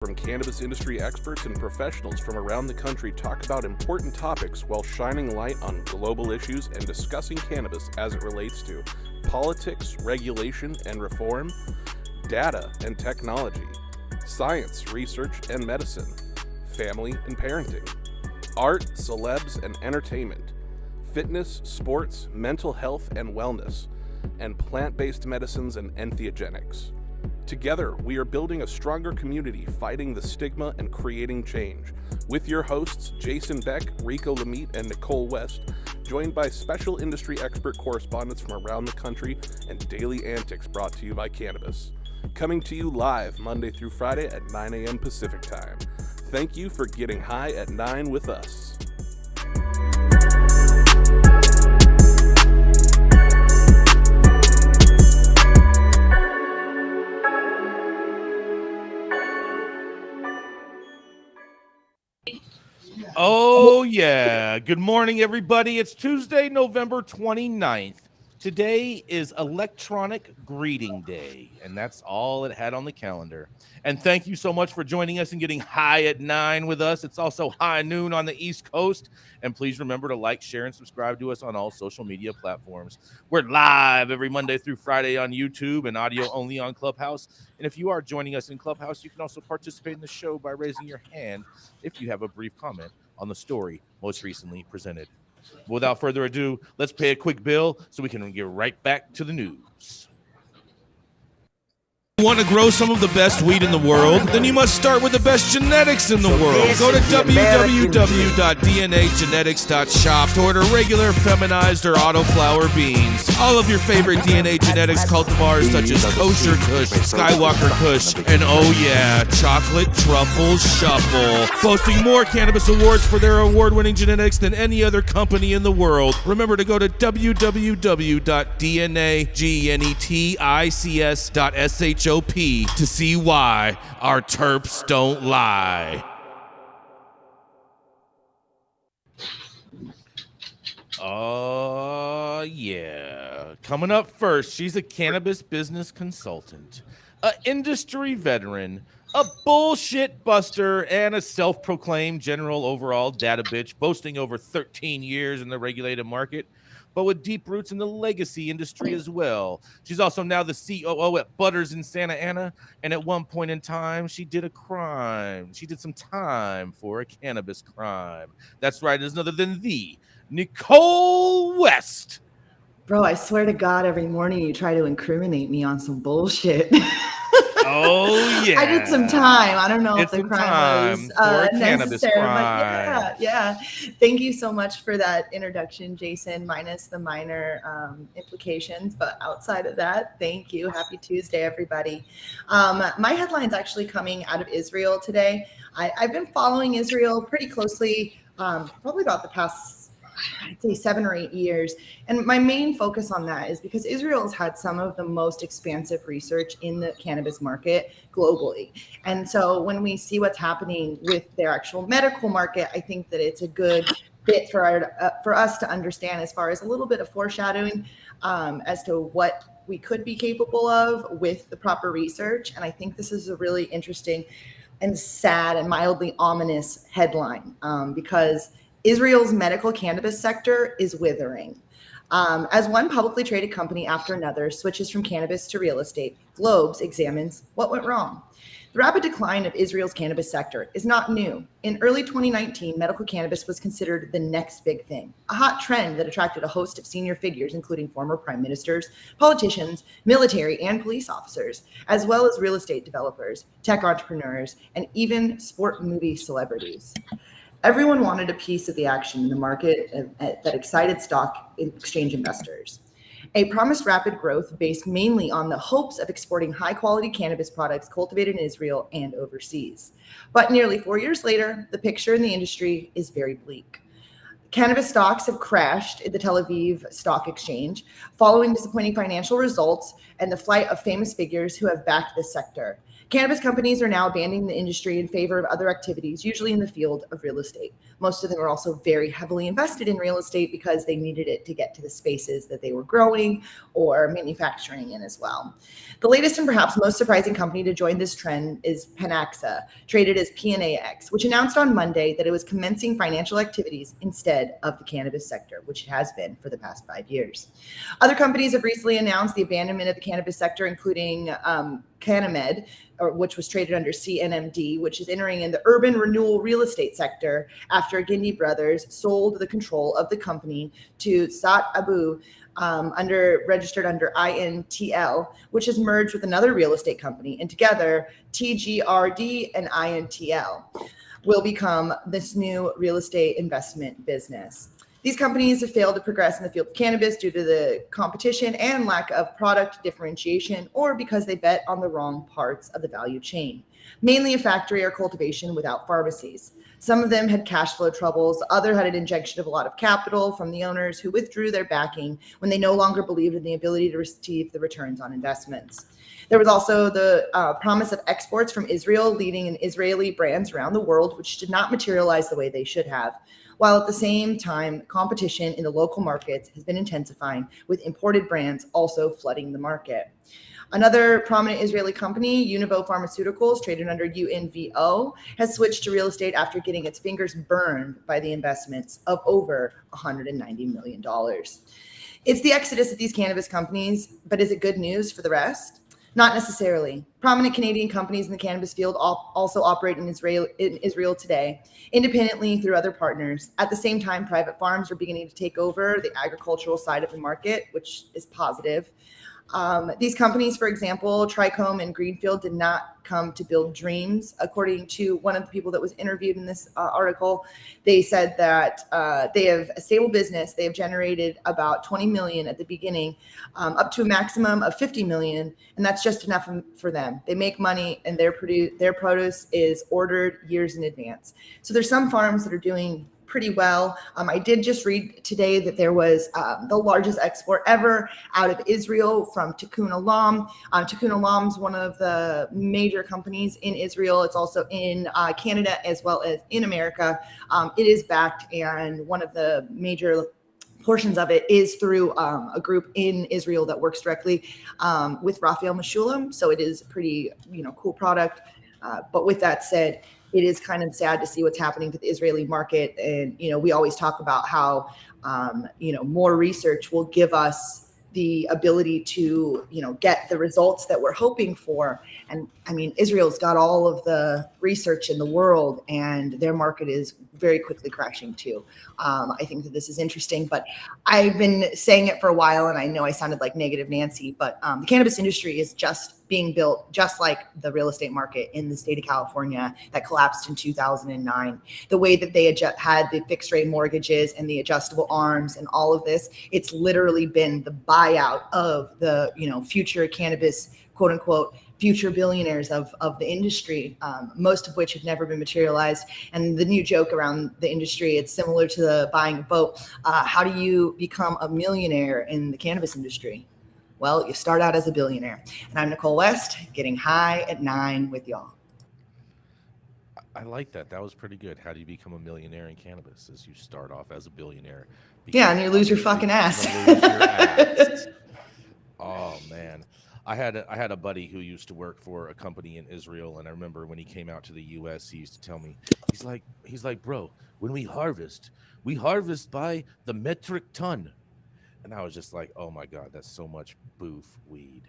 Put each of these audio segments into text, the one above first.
From cannabis industry experts and professionals from around the country talk about important topics while shining light on global issues and discussing cannabis as it relates to politics, regulation and reform, data and technology, science, research and medicine, family and parenting, art, celebs and entertainment, fitness, sports, mental health and wellness, and plant-based medicines and enthogenics. Together, we are building a stronger community, fighting the stigma and creating change. With your hosts, Jason Beck, Rico Lamitte, and Nicole West, joined by special industry expert correspondents from around the country and daily antics brought to you by Cannabis. Coming to you live Monday through Friday at 9 a.m. Pacific Time. Thank you for getting high at 9 with us. Oh, yeah. Good morning, everybody. It's Tuesday, November 29th. Today is Electronic Greeting Day, and that's all it had on the calendar. And thank you so much for joining us and getting high at 9 with us. It's also high noon on the East Coast. And please remember to like, share, and subscribe to us on all social media platforms. We're live every Monday through Friday on YouTube and audio only on Clubhouse. And if you are joining us in Clubhouse, you can also participate in the show by raising your hand if you have a brief comment on the story most recently presented. Without further ado, let's pay a quick bill so we can get right back to the news. Want to grow some of the best weed in the world? Then you must start with the best genetics in the world. Go to www.dnagenetics.shop to order regular, feminized, or autoflower beans. All of your favorite DNA genetics cultivars such as Kosher Kush, Skywalker Kush, and oh yeah, Chocolate Truffle Shuffle. Boasting more cannabis awards for their award-winning genetics than any other company in the world. Remember to go to www.dnagenetics.shop to see why our terps don't lie. Oh, yeah. Coming up first, she's a cannabis business consultant, an industry veteran, a bullshit buster, and a self-proclaimed general overall data bitch, boasting over 13 years in the regulated market, but with deep roots in the legacy industry as well. She's also now the COO at Butters in Santa Ana, and at one point in time, she did a crime. She did some time for a cannabis crime. That's right, it's none other than the Nicole West. Bro, I swear to God, every morning you try to incriminate me on some bullshit. Oh, yeah. I did some time. I don't know It's if the crime was necessary, but yeah. Thank you so much for that introduction, Jason, minus the minor implications. But outside of that, thank you. Happy Tuesday, everybody. My headline's actually coming out of Israel today. I've been following Israel pretty closely, probably about the past, I'd say 7 or 8 years. And my main focus on that is because Israel has had some of the most expansive research in the cannabis market globally. And so when we see what's happening with their actual medical market, I think that it's a good bit for us to understand as far as a little bit of foreshadowing as to what we could be capable of with the proper research. And I think this is a really interesting and sad and mildly ominous headline because Israel's medical cannabis sector is withering. As one publicly traded company after another switches from cannabis to real estate, Celebs examines what went wrong. The rapid decline of Israel's cannabis sector is not new. In early 2019, medical cannabis was considered the next big thing, a hot trend that attracted a host of senior figures, including former prime ministers, politicians, military and police officers, as well as real estate developers, tech entrepreneurs, and even sport movie celebrities. Everyone wanted a piece of the action in the market that excited stock exchange investors. A promised rapid growth based mainly on the hopes of exporting high-quality cannabis products cultivated in Israel and overseas. But nearly 4 years later, the picture in the industry is very bleak. Cannabis stocks have crashed at the Tel Aviv Stock Exchange following disappointing financial results and the flight of famous figures who have backed this sector. Cannabis companies are now abandoning the industry in favor of other activities, usually in the field of real estate. Most of them are also very heavily invested in real estate because they needed it to get to the spaces that they were growing or manufacturing in as well. The latest and perhaps most surprising company to join this trend is Panaxa, traded as PNAX, which announced on Monday that it was commencing financial activities instead of the cannabis sector, which it has been for the past 5 years. Other companies have recently announced the abandonment of the cannabis sector, including Canamed, which was traded under CNMD, which is entering in the urban renewal real estate sector after Gindi Brothers sold the control of the company to Sat Abu, registered under INTL, which has merged with another real estate company, and together TGRD and INTL will become this new real estate investment business. These companies have failed to progress in the field of cannabis due to the competition and lack of product differentiation, or because they bet on the wrong parts of the value chain, mainly a factory or cultivation without pharmacies. Some of them had cash flow troubles. Other had an injection of a lot of capital from the owners who withdrew their backing when they no longer believed in the ability to receive the returns on investments. There was also the promise of exports from Israel, leading in Israeli brands around the world, which did not materialize the way they should have. While at the same time, competition in the local markets has been intensifying, with imported brands also flooding the market. Another prominent Israeli company, Univo Pharmaceuticals, traded under UNVO, has switched to real estate after getting its fingers burned by the investments of over $190 million. It's the exodus of these cannabis companies, but is it good news for the rest? Not necessarily. Prominent Canadian companies in the cannabis field also operate in Israel today, independently through other partners. At the same time, private farms are beginning to take over the agricultural side of the market, which is positive. These companies, for example, Trichome and Greenfield, did not come to build dreams. According to one of the people that was interviewed in this article, they said that they have a stable business. They have generated about 20 million at the beginning, up to a maximum of 50 million, and that's just enough for them. They make money, and their produce is ordered years in advance. So there's some farms that are doing pretty well. I did just read today that there was the largest export ever out of Israel from Tikkun Olam. Tikkun Olam is one of the major companies in Israel. It's also in Canada as well as in America. It is backed, and one of the major portions of it is through a group in Israel that works directly with Raphael Meshulam. So it is a pretty, cool product. But with that said, it is kind of sad to see what's happening to the Israeli market. And, we always talk about how, more research will give us the ability to, get the results that we're hoping for. And I mean, Israel's got all of the research in the world, and their market is very quickly crashing too. I think that this is interesting, but I've been saying it for a while, and I know I sounded like negative Nancy, but the cannabis industry is just being built just like the real estate market in the state of California that collapsed in 2009. The way that they had the fixed rate mortgages and the adjustable arms and all of this, it's literally been the buyout of the, future cannabis, quote unquote, future billionaires of the industry, most of which have never been materialized. And the new joke around the industry, it's similar to the buying a boat. How do you become a millionaire in the cannabis industry? Well, you start out as a billionaire. And I'm Nicole West, getting high at 9 with y'all. I like that. That was pretty good. How do you become a millionaire in cannabis? As you start off as a billionaire. Yeah, and you lose your fucking ass. Oh, man. I had a buddy who used to work for a company in Israel, and I remember when he came out to the U.S., he used to tell me, he's like, bro, when we harvest by the metric ton. And I was just like, oh my God, that's so much boof weed.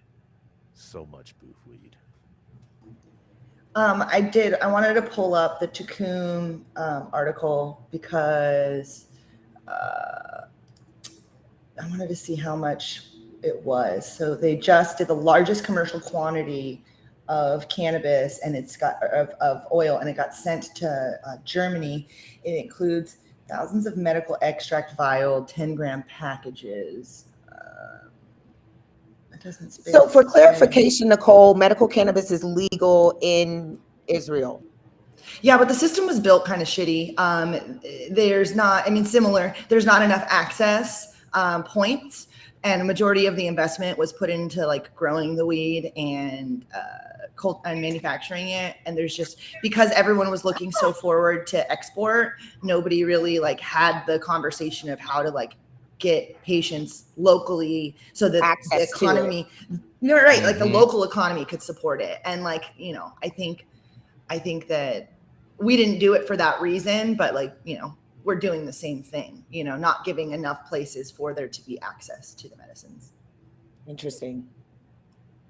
So much boof weed. I wanted to pull up the Tikkun article because I wanted to see how much it was. So they just did the largest commercial quantity of cannabis, and it's got of oil, and it got sent to Germany. It includes thousands of medical extract vial, 10-gram packages. It doesn't say. So for clarification, Nicole, medical cannabis is legal in Israel. Yeah, but the system was built kind of shitty. There's not enough access points and a majority of the investment was put into like growing the weed and manufacturing it. And there's just, because everyone was looking so forward to export, nobody really like had the conversation of how to like get patients locally so that the economy, you're right, like the local economy could support it. And like, you know, I think that we didn't do it for that reason, but like, you know, we're doing the same thing, you know, not giving enough places for there to be access to the medicines. Interesting.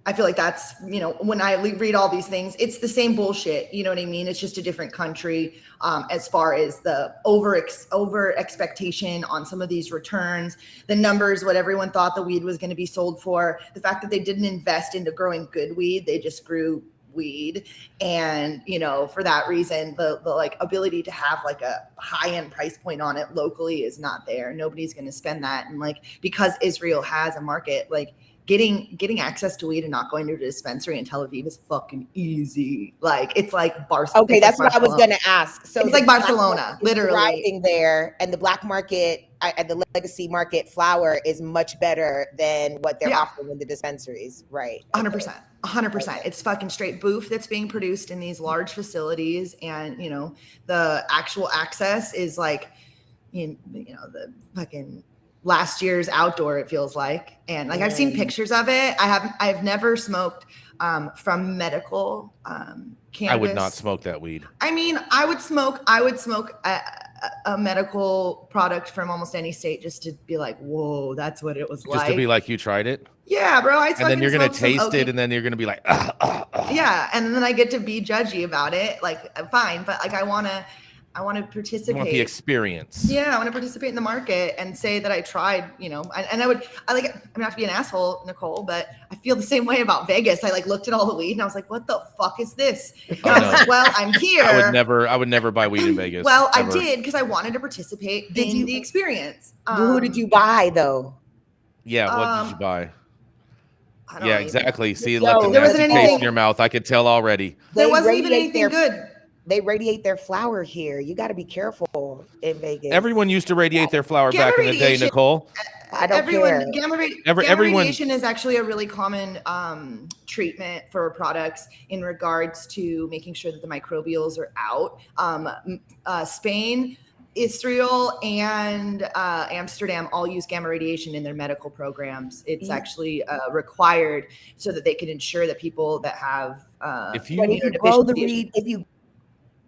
I feel like that's, you know, when I read all these things, it's the same bullshit. You know what I mean? It's just a different country as far as the over expectation on some of these returns, the numbers, what everyone thought the weed was going to be sold for, the fact that they didn't invest into growing good weed. They just grew weed. And, you know, for that reason, the like ability to have like a high end price point on it locally is not there. Nobody's going to spend that. And like, because Israel has a market, like, getting access to weed and not going to a dispensary in Tel Aviv is fucking easy. Like it's like Barcelona. Okay, that's what I was gonna ask. So it's like Barcelona, literally. Thriving there, and the black market, the legacy market flower is much better than what they're offering in the dispensaries, right? 100%. 100%. It's fucking straight boof that's being produced in these large facilities, and you know the actual access is like, you know, the fucking last year's outdoor, it feels like. And like I've seen pictures of it. I've never smoked from medical cannabis. I would not smoke that weed. I mean, I would smoke a medical product from almost any state just to be like, whoa, that's what it was like. Just to be like, you tried it? Yeah, bro. And then you're gonna taste it, and then you're gonna be like, yeah, and then I get to be judgy about it. Like, fine, but like I want to participate. You want the experience. Yeah, I want to participate in the market and say that I tried, you know, and I not to be an asshole, Nicole, but I feel the same way about Vegas. I like looked at all the weed and I was like, what the fuck is this? And I was like, well, I'm here. I would never buy weed in Vegas. Well, ever. I did because I wanted to participate in the experience. Who did you buy though? Yeah, what did you buy? Yeah, exactly. See, left a there wasn't nasty taste in your mouth. I could tell already. There wasn't even anything good. They radiate their flower here. You got to be careful in Vegas. Everyone used to radiate their flower back in the day, Nicole. I don't care. Gamma radiation is actually a really common treatment for products in regards to making sure that the microbials are out. Spain, Israel, and Amsterdam all use gamma radiation in their medical programs. It's actually required so that they can ensure that people that have if you grow the weed, if you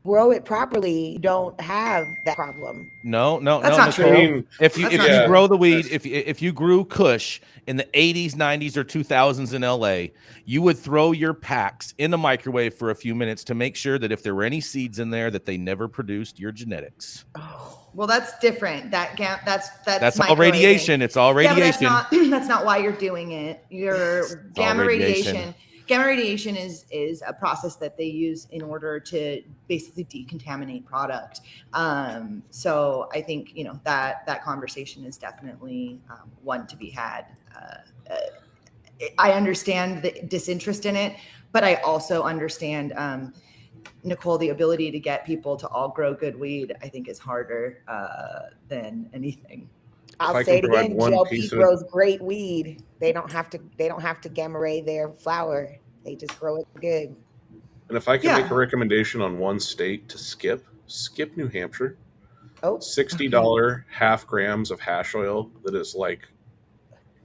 grow it properly, you don't have that problem. No, that's not true. If you grow the weed, if you grew Kush in the 80s, 90s, or 2000s in LA, you would throw your packs in the microwave for a few minutes to make sure that if there were any seeds in there, that they never produced your genetics. Well, that's different. That's all radiation. It's all radiation. Yeah, but that's not why you're doing it. Your gamma radiation. Gamma radiation is a process that they use in order to basically decontaminate product. So I think, you know, that conversation is definitely one to be had. I understand the disinterest in it, but I also understand, Nicole, the ability to get people to all grow good weed, I think is harder than anything. I'll say it again, GLP grows great weed. They don't have to gamma ray their flower. They just grow it good. And if I can make a recommendation on one state to skip New Hampshire. $60 half grams of hash oil that is like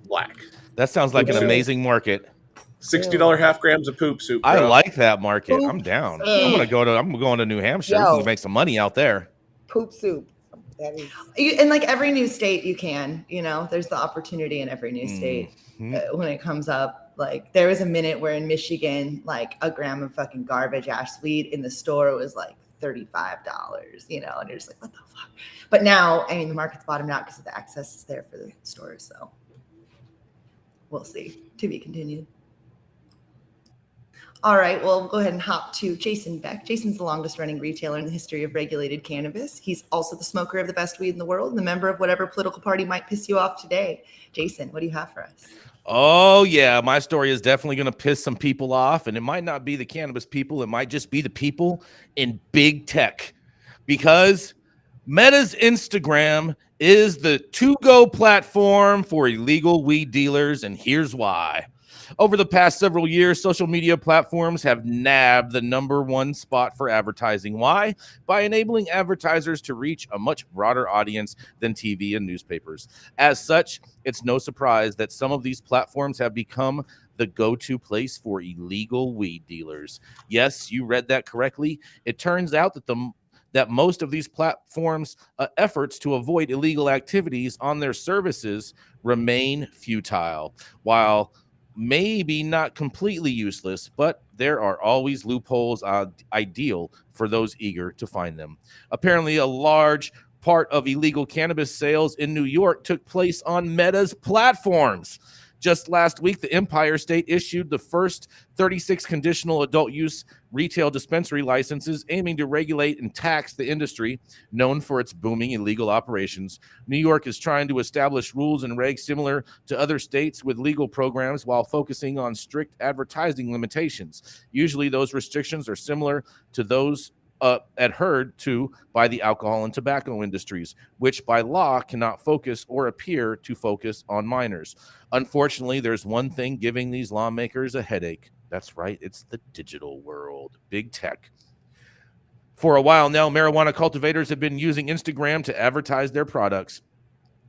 black. That sounds like an amazing market. $60 half grams of poop soup. Bro. I like that market. I'm down. I'm going to New Hampshire to make some money out there. Poop soup. In like every new state you can, you know, there's the opportunity in every new state when it comes up. Like there was a minute where in Michigan, like a gram of fucking garbage ass weed in the store was like $35, you know, and you're just like, what the fuck? But now, I mean, the market's bottomed out because the access is there for the stores. So we'll see. To be continued. All right, well, we'll go ahead and hop to Jason Beck. Jason's the longest running retailer in the history of regulated cannabis. He's also the smoker of the best weed in the world and the member of whatever political party might piss you off today. Jason, what do you have for us? Oh, yeah, my story is definitely going to piss some people off, and it might not be the cannabis people. It might just be the people in big tech, because Meta's Instagram is the to-go platform for illegal weed dealers, and here's why. Over the past several years, social media platforms have nabbed the #1 spot for advertising. Why? By enabling advertisers to reach a much broader audience than TV and newspapers. As such, it's no surprise that some of these platforms have become the go-to place for illegal weed dealers. Yes, you read that correctly. It turns out that most of these platforms' efforts to avoid illegal activities on their services remain futile. While maybe not completely useless, but there are always loopholes ideal for those eager to find them. Apparently, a large part of illegal cannabis sales in New York took place on Meta's platforms. Just last week, the Empire State issued the first 36 conditional adult use retail dispensary licenses aiming to regulate and tax the industry known for its booming illegal operations. New York is trying to establish rules and regs similar to other states with legal programs while focusing on strict advertising limitations. Usually those restrictions are similar to those adhered to by the alcohol and tobacco industries, which by law cannot focus or appear to focus on minors. Unfortunately, there's one thing giving these lawmakers a headache. That's right, it's the digital world, big tech. For a while now, marijuana cultivators have been using Instagram to advertise their products.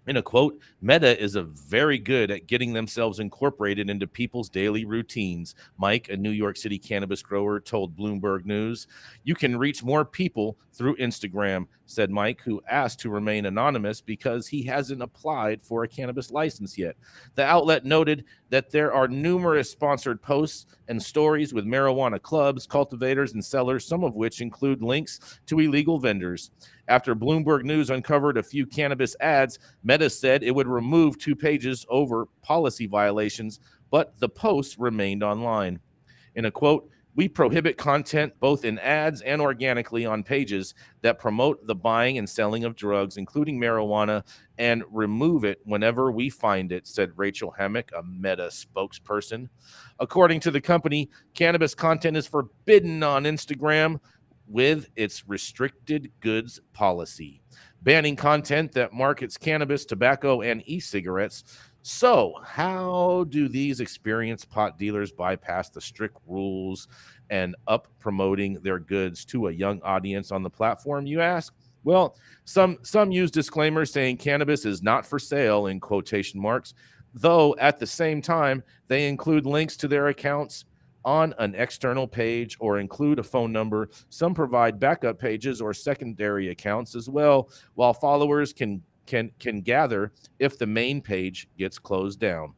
In a quote, Meta is very good at getting themselves incorporated into people's daily routines. Mike, a New York City cannabis grower, told Bloomberg News. You can reach more people through Instagram, said Mike, who asked to remain anonymous because he hasn't applied for a cannabis license yet. The outlet noted that there are numerous sponsored posts and stories with marijuana clubs, cultivators, and sellers, some of which include links to illegal vendors. After Bloomberg News uncovered a few cannabis ads, Meta said it would remove 2 pages over policy violations, but the posts remained online. In a quote, we prohibit content both in ads and organically on pages that promote the buying and selling of drugs, including marijuana, and remove it whenever we find it, said Rachel Hammock, a Meta spokesperson. According to the company, cannabis content is forbidden on Instagram with its restricted goods policy, banning content that markets cannabis, tobacco, and e-cigarettes. So, how do these experienced pot dealers bypass the strict rules and up promoting their goods to a young audience on the platform, you ask? Well, some use disclaimers saying cannabis is not for sale in quotation marks, though at the same time, they include links to their accounts on an external page or include a phone number. Some provide backup pages or secondary accounts as well, while followers can gather if the main page gets closed down.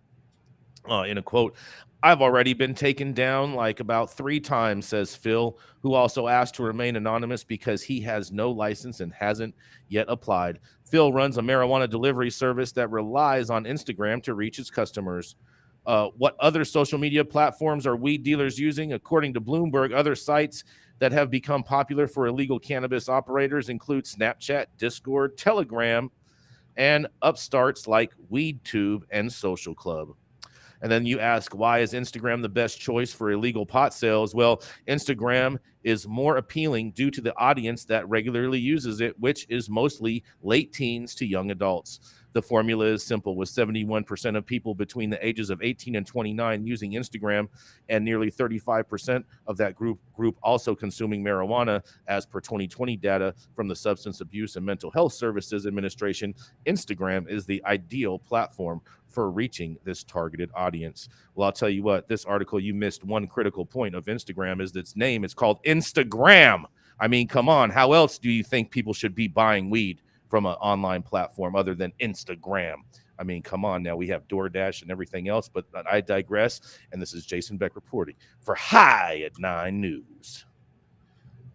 In a quote, I've already been taken down like about 3 times, says Phil, who also asked to remain anonymous because he has no license and hasn't yet applied. Phil runs a marijuana delivery service that relies on Instagram to reach its customers. What other social media platforms are weed dealers using? According to Bloomberg, other sites that have become popular for illegal cannabis operators include Snapchat, Discord, Telegram, and upstarts like WeedTube and Social Club. And then you ask, why is Instagram the best choice for illegal pot sales? Well, Instagram is more appealing due to the audience that regularly uses it, which is mostly late teens to young adults. The formula is simple, with 71% of people between the ages of 18 and 29 using Instagram, and nearly 35% of that group also consuming marijuana, as per 2020 data from the Substance Abuse and Mental Health Services Administration. Instagram is the ideal platform for reaching this targeted audience. Well, I'll tell you what, this article, you missed one critical point of Instagram, is its name. It's called Instagram. I mean, come on. How else do you think people should be buying weed from an online platform other than Instagram? I mean, come on now. We have DoorDash and everything else, but I digress. And this is Jason Beck reporting for High at 9 News.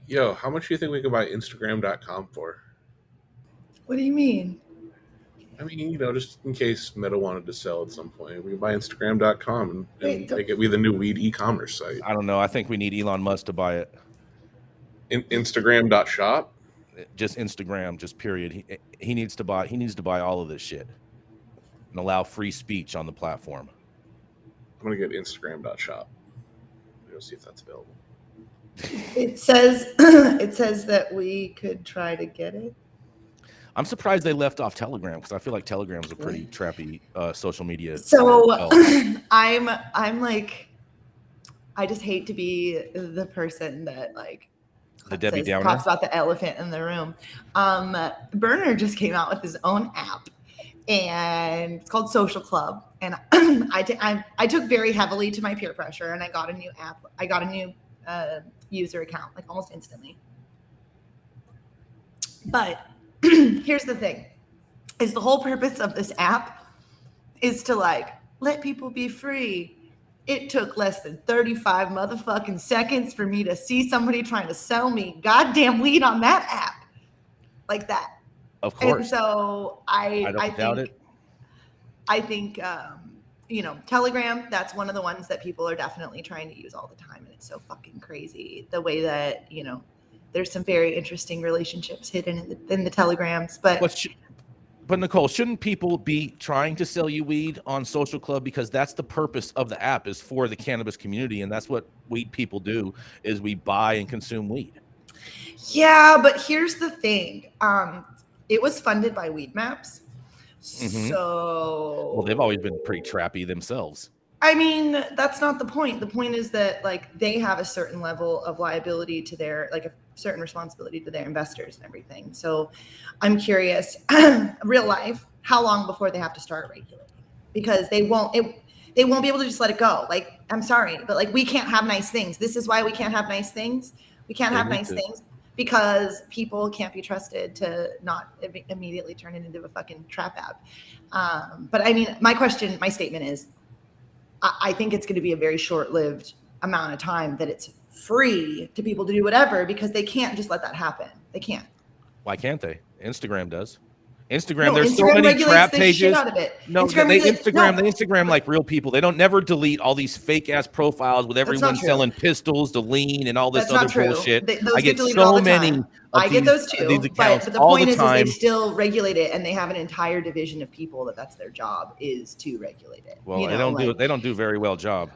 Yo, how much do you think we could buy Instagram.com for? What do you mean? I mean, just in case Meta wanted to sell at some point, we can buy Instagram.com and make it be the new weed e-commerce site. I don't know. I think we need Elon Musk to buy it. Instagram.shop? Just Instagram, just period. He needs to buy all of this shit and allow free speech on the platform. I'm gonna get Instagram.shop. Go see if that's available. It says that we could try to get it. I'm surprised they left off Telegram because I feel like Telegram's a pretty trappy social media. So I'm like, I just hate to be the person that like the Debbie Downer talks about the elephant in the room. Burner just came out with his own app, and it's called Social Club. And I took very heavily to my peer pressure, and I got a new app. I got a new user account like almost instantly. But here's the thing: is the whole purpose of this app is to like let people be free. It took less than 35 motherfucking seconds for me to see somebody trying to sell me goddamn weed on that app like that. Of course. And so I think Telegram, that's one of the ones that people are definitely trying to use all the time. And it's so fucking crazy the way that, there's some very interesting relationships hidden in the Telegrams. But Nicole, shouldn't people be trying to sell you weed on Social Club? Because that's the purpose of the app, is for the cannabis community. And that's what weed people do, is we buy and consume weed. Yeah, but here's the thing. It was funded by Weed Maps. Mm-hmm. So... Well, they've always been pretty trappy themselves. I mean, that's not the point. The point is that like they have a certain level of liability to their, like a certain responsibility to their investors and everything. So I'm curious, real life, how long before they have to start regulating? Because they won't be able to just let it go. Like, I'm sorry, but like we can't have nice things. This is why we can't have nice things. We can't have nice things because people can't be trusted to not immediately turn it into a fucking trap app. But I mean, my statement is, I think it's going to be a very short-lived amount of time that it's free to people to do whatever, because they can't just let that happen. They can't. Why can't they? Instagram does. There's so many trap pages. No, they Instagram like real people. They don't never delete all these fake ass profiles with everyone selling pistols to lean and all this other bullshit. I get so many. I get those too. But the point is they still regulate it, and they have an entire division of people that's their job is to regulate it. Well, they don't do a very well job.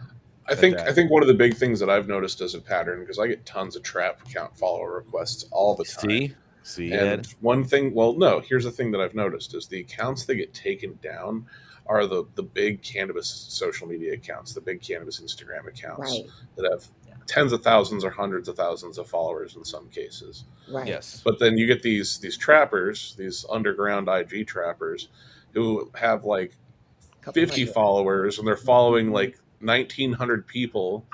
I think one of the big things that I've noticed as a pattern, because I get tons of trap account follower requests all the time. See, and Ed? One thing, well, no, here's the thing that I've noticed is the accounts that get taken down are the big cannabis social media accounts, the big cannabis Instagram accounts that have tens of thousands or hundreds of thousands of followers in some cases. Right. Yes. But then you get these trappers, these underground IG trappers, who have like 50 followers, and they're following like 1,900 people,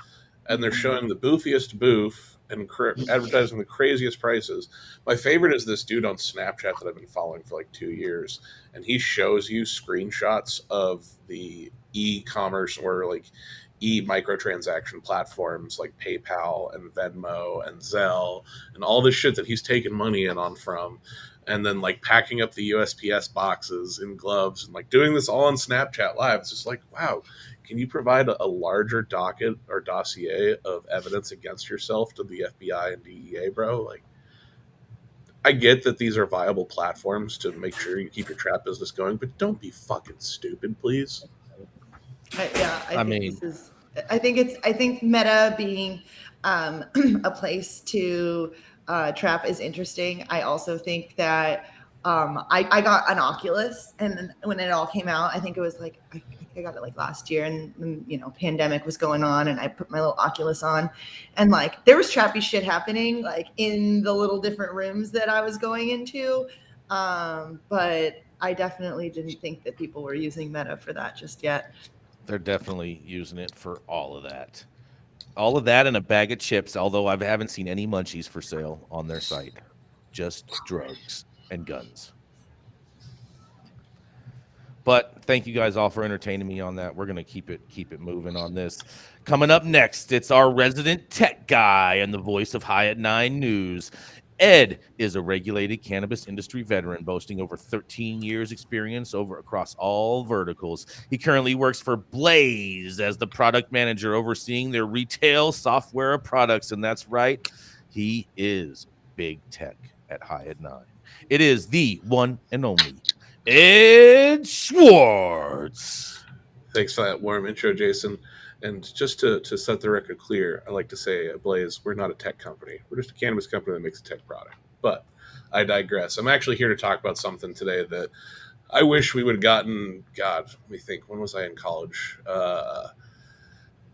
and they're showing the boofiest boof and advertising the craziest prices. My favorite is this dude on Snapchat that I've been following for like 2 years, and he shows you screenshots of the e-commerce or like microtransaction platforms like PayPal and Venmo and Zelle and all this shit that he's taking money in on from, and then like packing up the USPS boxes in gloves and like doing this all on Snapchat Live. It's just like, wow, can you provide a larger docket or dossier of evidence against yourself to the FBI and DEA, bro? Like, I get that these are viable platforms to make sure you keep your trap business going, but don't be fucking stupid, please. I think Meta being a place to trap is interesting. I also think that I got an Oculus, and when it all came out, I think it was like I got it like last year, and pandemic was going on, and I put my little Oculus on, and like there was trappy shit happening like in the little different rooms that I was going into, but I definitely didn't think that people were using Meta for that just yet. They're definitely using it for all of that and a bag of chips, although I haven't seen any munchies for sale on their site, just drugs and guns. But thank you guys all for entertaining me on that. We're going to keep it moving on this. Coming up next, it's our resident tech guy and the voice of High at 9 News. Ed is a regulated cannabis industry veteran, boasting over 13 years experience across all verticals. He currently works for Blaze as the product manager, overseeing their retail software products. And that's right, he is big tech at High at 9. It is the one and only Ed Schwartz. Thanks for that warm intro, Jason. And just to set the record clear, I like to say at Blaze, we're not a tech company. We're just a cannabis company that makes a tech product. But I digress. I'm actually here to talk about something today that I wish we would have gotten. God, let me think. When was I in college?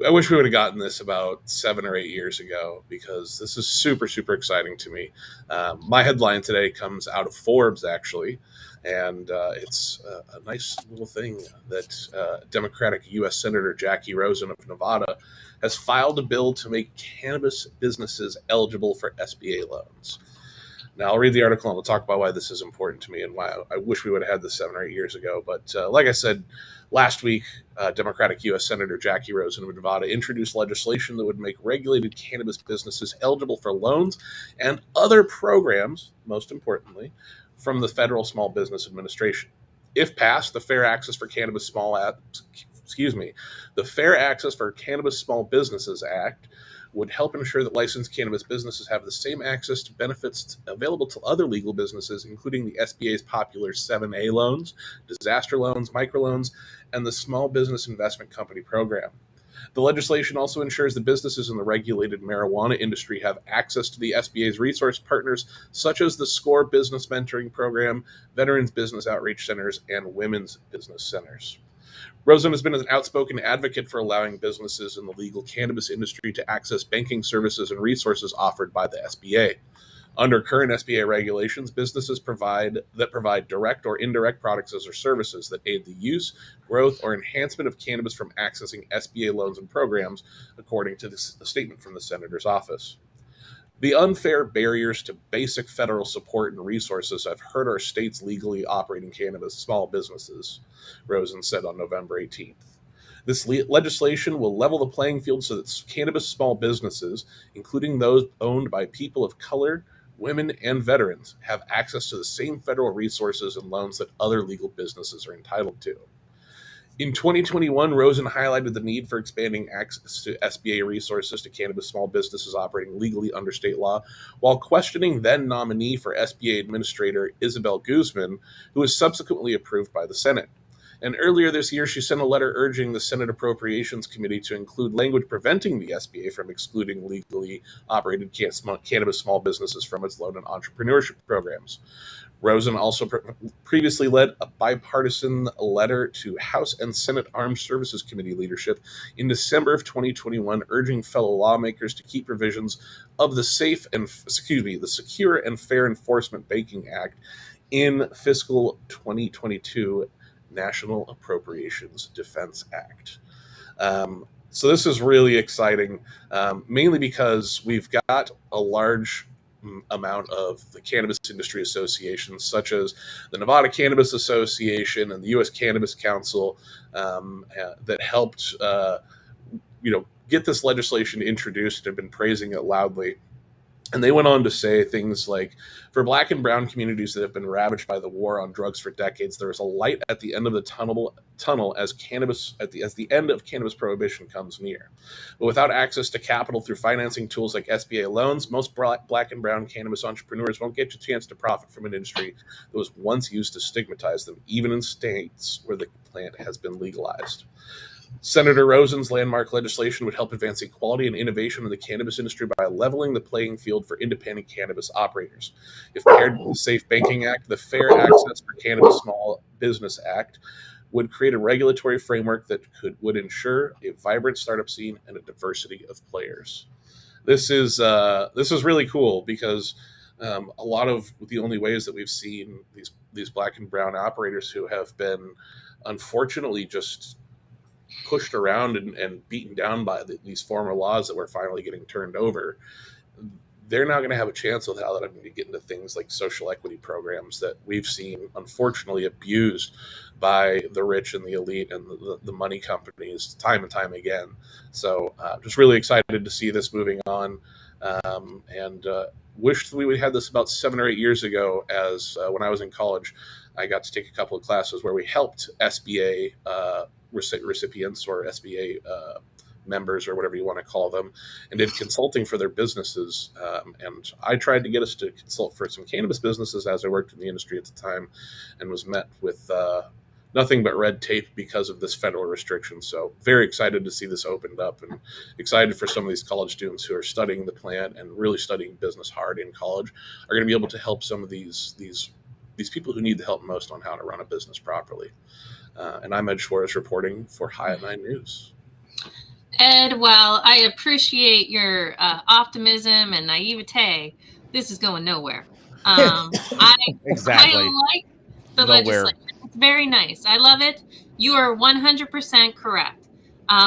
I wish we would have gotten this about 7 or 8 years ago, because this is super, super exciting to me. My headline today comes out of Forbes, actually, and it's a nice little thing that Democratic U.S. Senator Jackie Rosen of Nevada has filed a bill to make cannabis businesses eligible for SBA loans. Now, I'll read the article and we'll talk about why this is important to me and why I wish we would have had this 7 or 8 years ago. But like I said, last week, Democratic U.S. Senator Jackie Rosen of Nevada introduced legislation that would make regulated cannabis businesses eligible for loans and other programs, most importantly, from the Federal Small Business Administration. If passed, the Fair Access for Cannabis Small Businesses Act would help ensure that licensed cannabis businesses have the same access to benefits available to other legal businesses, including the SBA's popular 7A loans, disaster loans, microloans, and the Small Business Investment Company program. The legislation also ensures that businesses in the regulated marijuana industry have access to the SBA's resource partners, such as the SCORE Business Mentoring Program, Veterans Business Outreach Centers, and Women's Business Centers. Rosen has been an outspoken advocate for allowing businesses in the legal cannabis industry to access banking services and resources offered by the SBA. Under current SBA regulations, businesses provide direct or indirect products or services that aid the use, growth, or enhancement of cannabis from accessing SBA loans and programs, according to the statement from the Senator's office. The unfair barriers to basic federal support and resources have hurt our state's legally operating cannabis small businesses, Rosen said on November 18th. This legislation will level the playing field so that cannabis small businesses, including those owned by people of color, women, and veterans, have access to the same federal resources and loans that other legal businesses are entitled to. In 2021, Rosen highlighted the need for expanding access to SBA resources to cannabis small businesses operating legally under state law, while questioning then nominee for SBA Administrator Isabel Guzman, who was subsequently approved by the Senate. And earlier this year, she sent a letter urging the Senate Appropriations Committee to include language preventing the SBA from excluding legally operated cannabis small businesses from its loan and entrepreneurship programs. Rosen also previously led a bipartisan letter to House and Senate Armed Services Committee leadership in December of 2021, urging fellow lawmakers to keep provisions of the Secure and Fair Enforcement Banking Act in fiscal 2022 National Appropriations Defense Act. So this is really exciting, mainly because we've got a large amount of the cannabis industry associations, such as the Nevada Cannabis Association and the U.S. Cannabis Council, that helped, get this legislation introduced and have been praising it loudly. And they went on to say things like, for Black and brown communities that have been ravaged by the war on drugs for decades, there is a light at the end of the tunnel as the end of cannabis prohibition comes near. But without access to capital through financing tools like SBA loans, most Black and brown cannabis entrepreneurs won't get a chance to profit from an industry that was once used to stigmatize them, even in states where the plant has been legalized. Senator Rosen's landmark legislation would help advance equality and innovation in the cannabis industry by leveling the playing field for independent cannabis operators. If paired with the Safe Banking Act, the Fair Access for Cannabis Small Business Act would create a regulatory framework that would ensure a vibrant startup scene and a diversity of players. This is really cool, because a lot of the only ways that we've seen these Black and brown operators who have been unfortunately just pushed around and beaten down by these former laws that we're finally getting turned over, they're not going to have a chance without having to get into things like social equity programs that we've seen, unfortunately, abused by the rich and the elite and the money companies time and time again. So just really excited to see this moving on, and wish that we would have this about 7 or 8 years ago, as when I was in college, I got to take a couple of classes where we helped SBA recipients or SBA members, or whatever you want to call them, and did consulting for their businesses. And I tried to get us to consult for some cannabis businesses as I worked in the industry at the time, and was met with nothing but red tape because of this federal restriction. So very excited to see this opened up, and excited for some of these college students who are studying the plant and really studying business hard in college are going to be able to help some of these people who need the help most on how to run a business properly. And I'm Ed Schwartz reporting for High at 9 News. Ed, while I appreciate your optimism and naivete, this is going nowhere. Exactly. I like the legislation. It's very nice. I love it. You are 100% correct.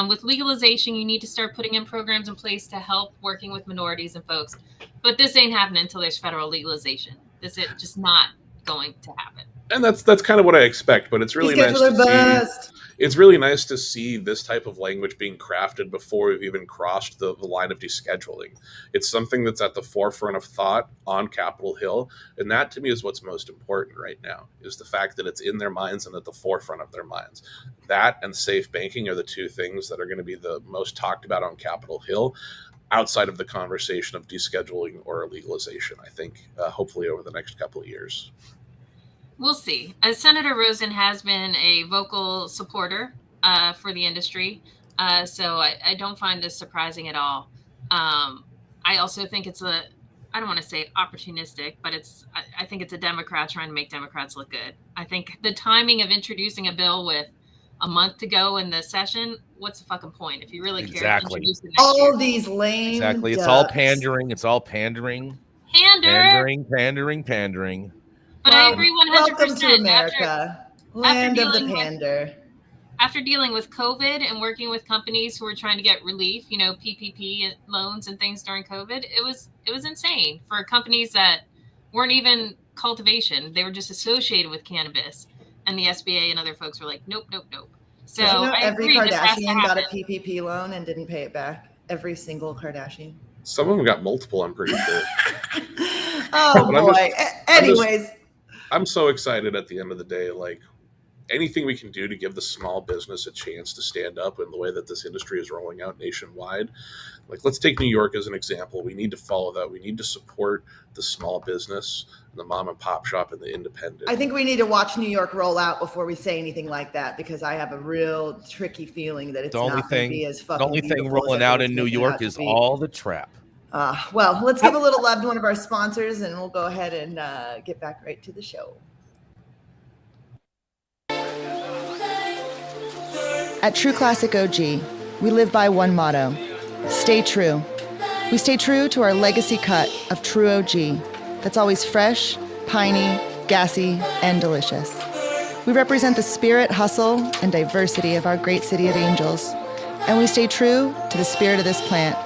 With legalization, you need to start putting in programs in place to help working with minorities and folks. But this ain't happening until there's federal legalization. This is just not going to happen. And that's kind of what I expect, but it's really nice to see. It's really nice to see this type of language being crafted before we've even crossed the line of descheduling. It's something that's at the forefront of thought on Capitol Hill, and that to me is what's most important right now, is the fact that it's in their minds and at the forefront of their minds. That and safe banking are the two things that are going to be the most talked about on Capitol Hill, outside of the conversation of descheduling or legalization, I think, hopefully over the next couple of years. We'll see. Senator Rosen has been a vocal supporter for the industry, so I don't find this surprising at all. I also think it's I don't want to say opportunistic, but I think it's a Democrat trying to make Democrats look good. I think the timing of introducing a bill with a month to go in the session, what's the fucking point? If you really care, introduce it next all year. These lame Exactly. It's ducks. all pandering. It's all pandering. Pandering. But I agree 100%. Welcome to America, land of the pander. After dealing with COVID and working with companies who were trying to get relief, PPP loans and things during COVID, it was insane for companies that weren't even cultivation. They were just associated with cannabis. And the SBA and other folks were like, nope. So every Kardashian got a PPP loan and didn't pay it back. Every single Kardashian. Some of them got multiple, I'm pretty sure. Oh, boy. Anyways. I'm so excited at the end of the day, like anything we can do to give the small business a chance to stand up in the way that this industry is rolling out nationwide. Like, let's take New York as an example. We need to follow that. We need to support the small business, the mom and pop shop, and the independent. I think we need to watch New York roll out before we say anything like that, because I have a real tricky feeling that it's not going to be as fucking beautiful. The only thing rolling out in New York is all the trap. Well, let's give a little love to one of our sponsors, and we'll go ahead and get back right to the show. At True Classic OG, we live by one motto: stay true. We stay true to our legacy cut of True OG that's always fresh, piney, gassy, and delicious. We represent the spirit, hustle, and diversity of our great city of Angels, and we stay true to the spirit of this plant,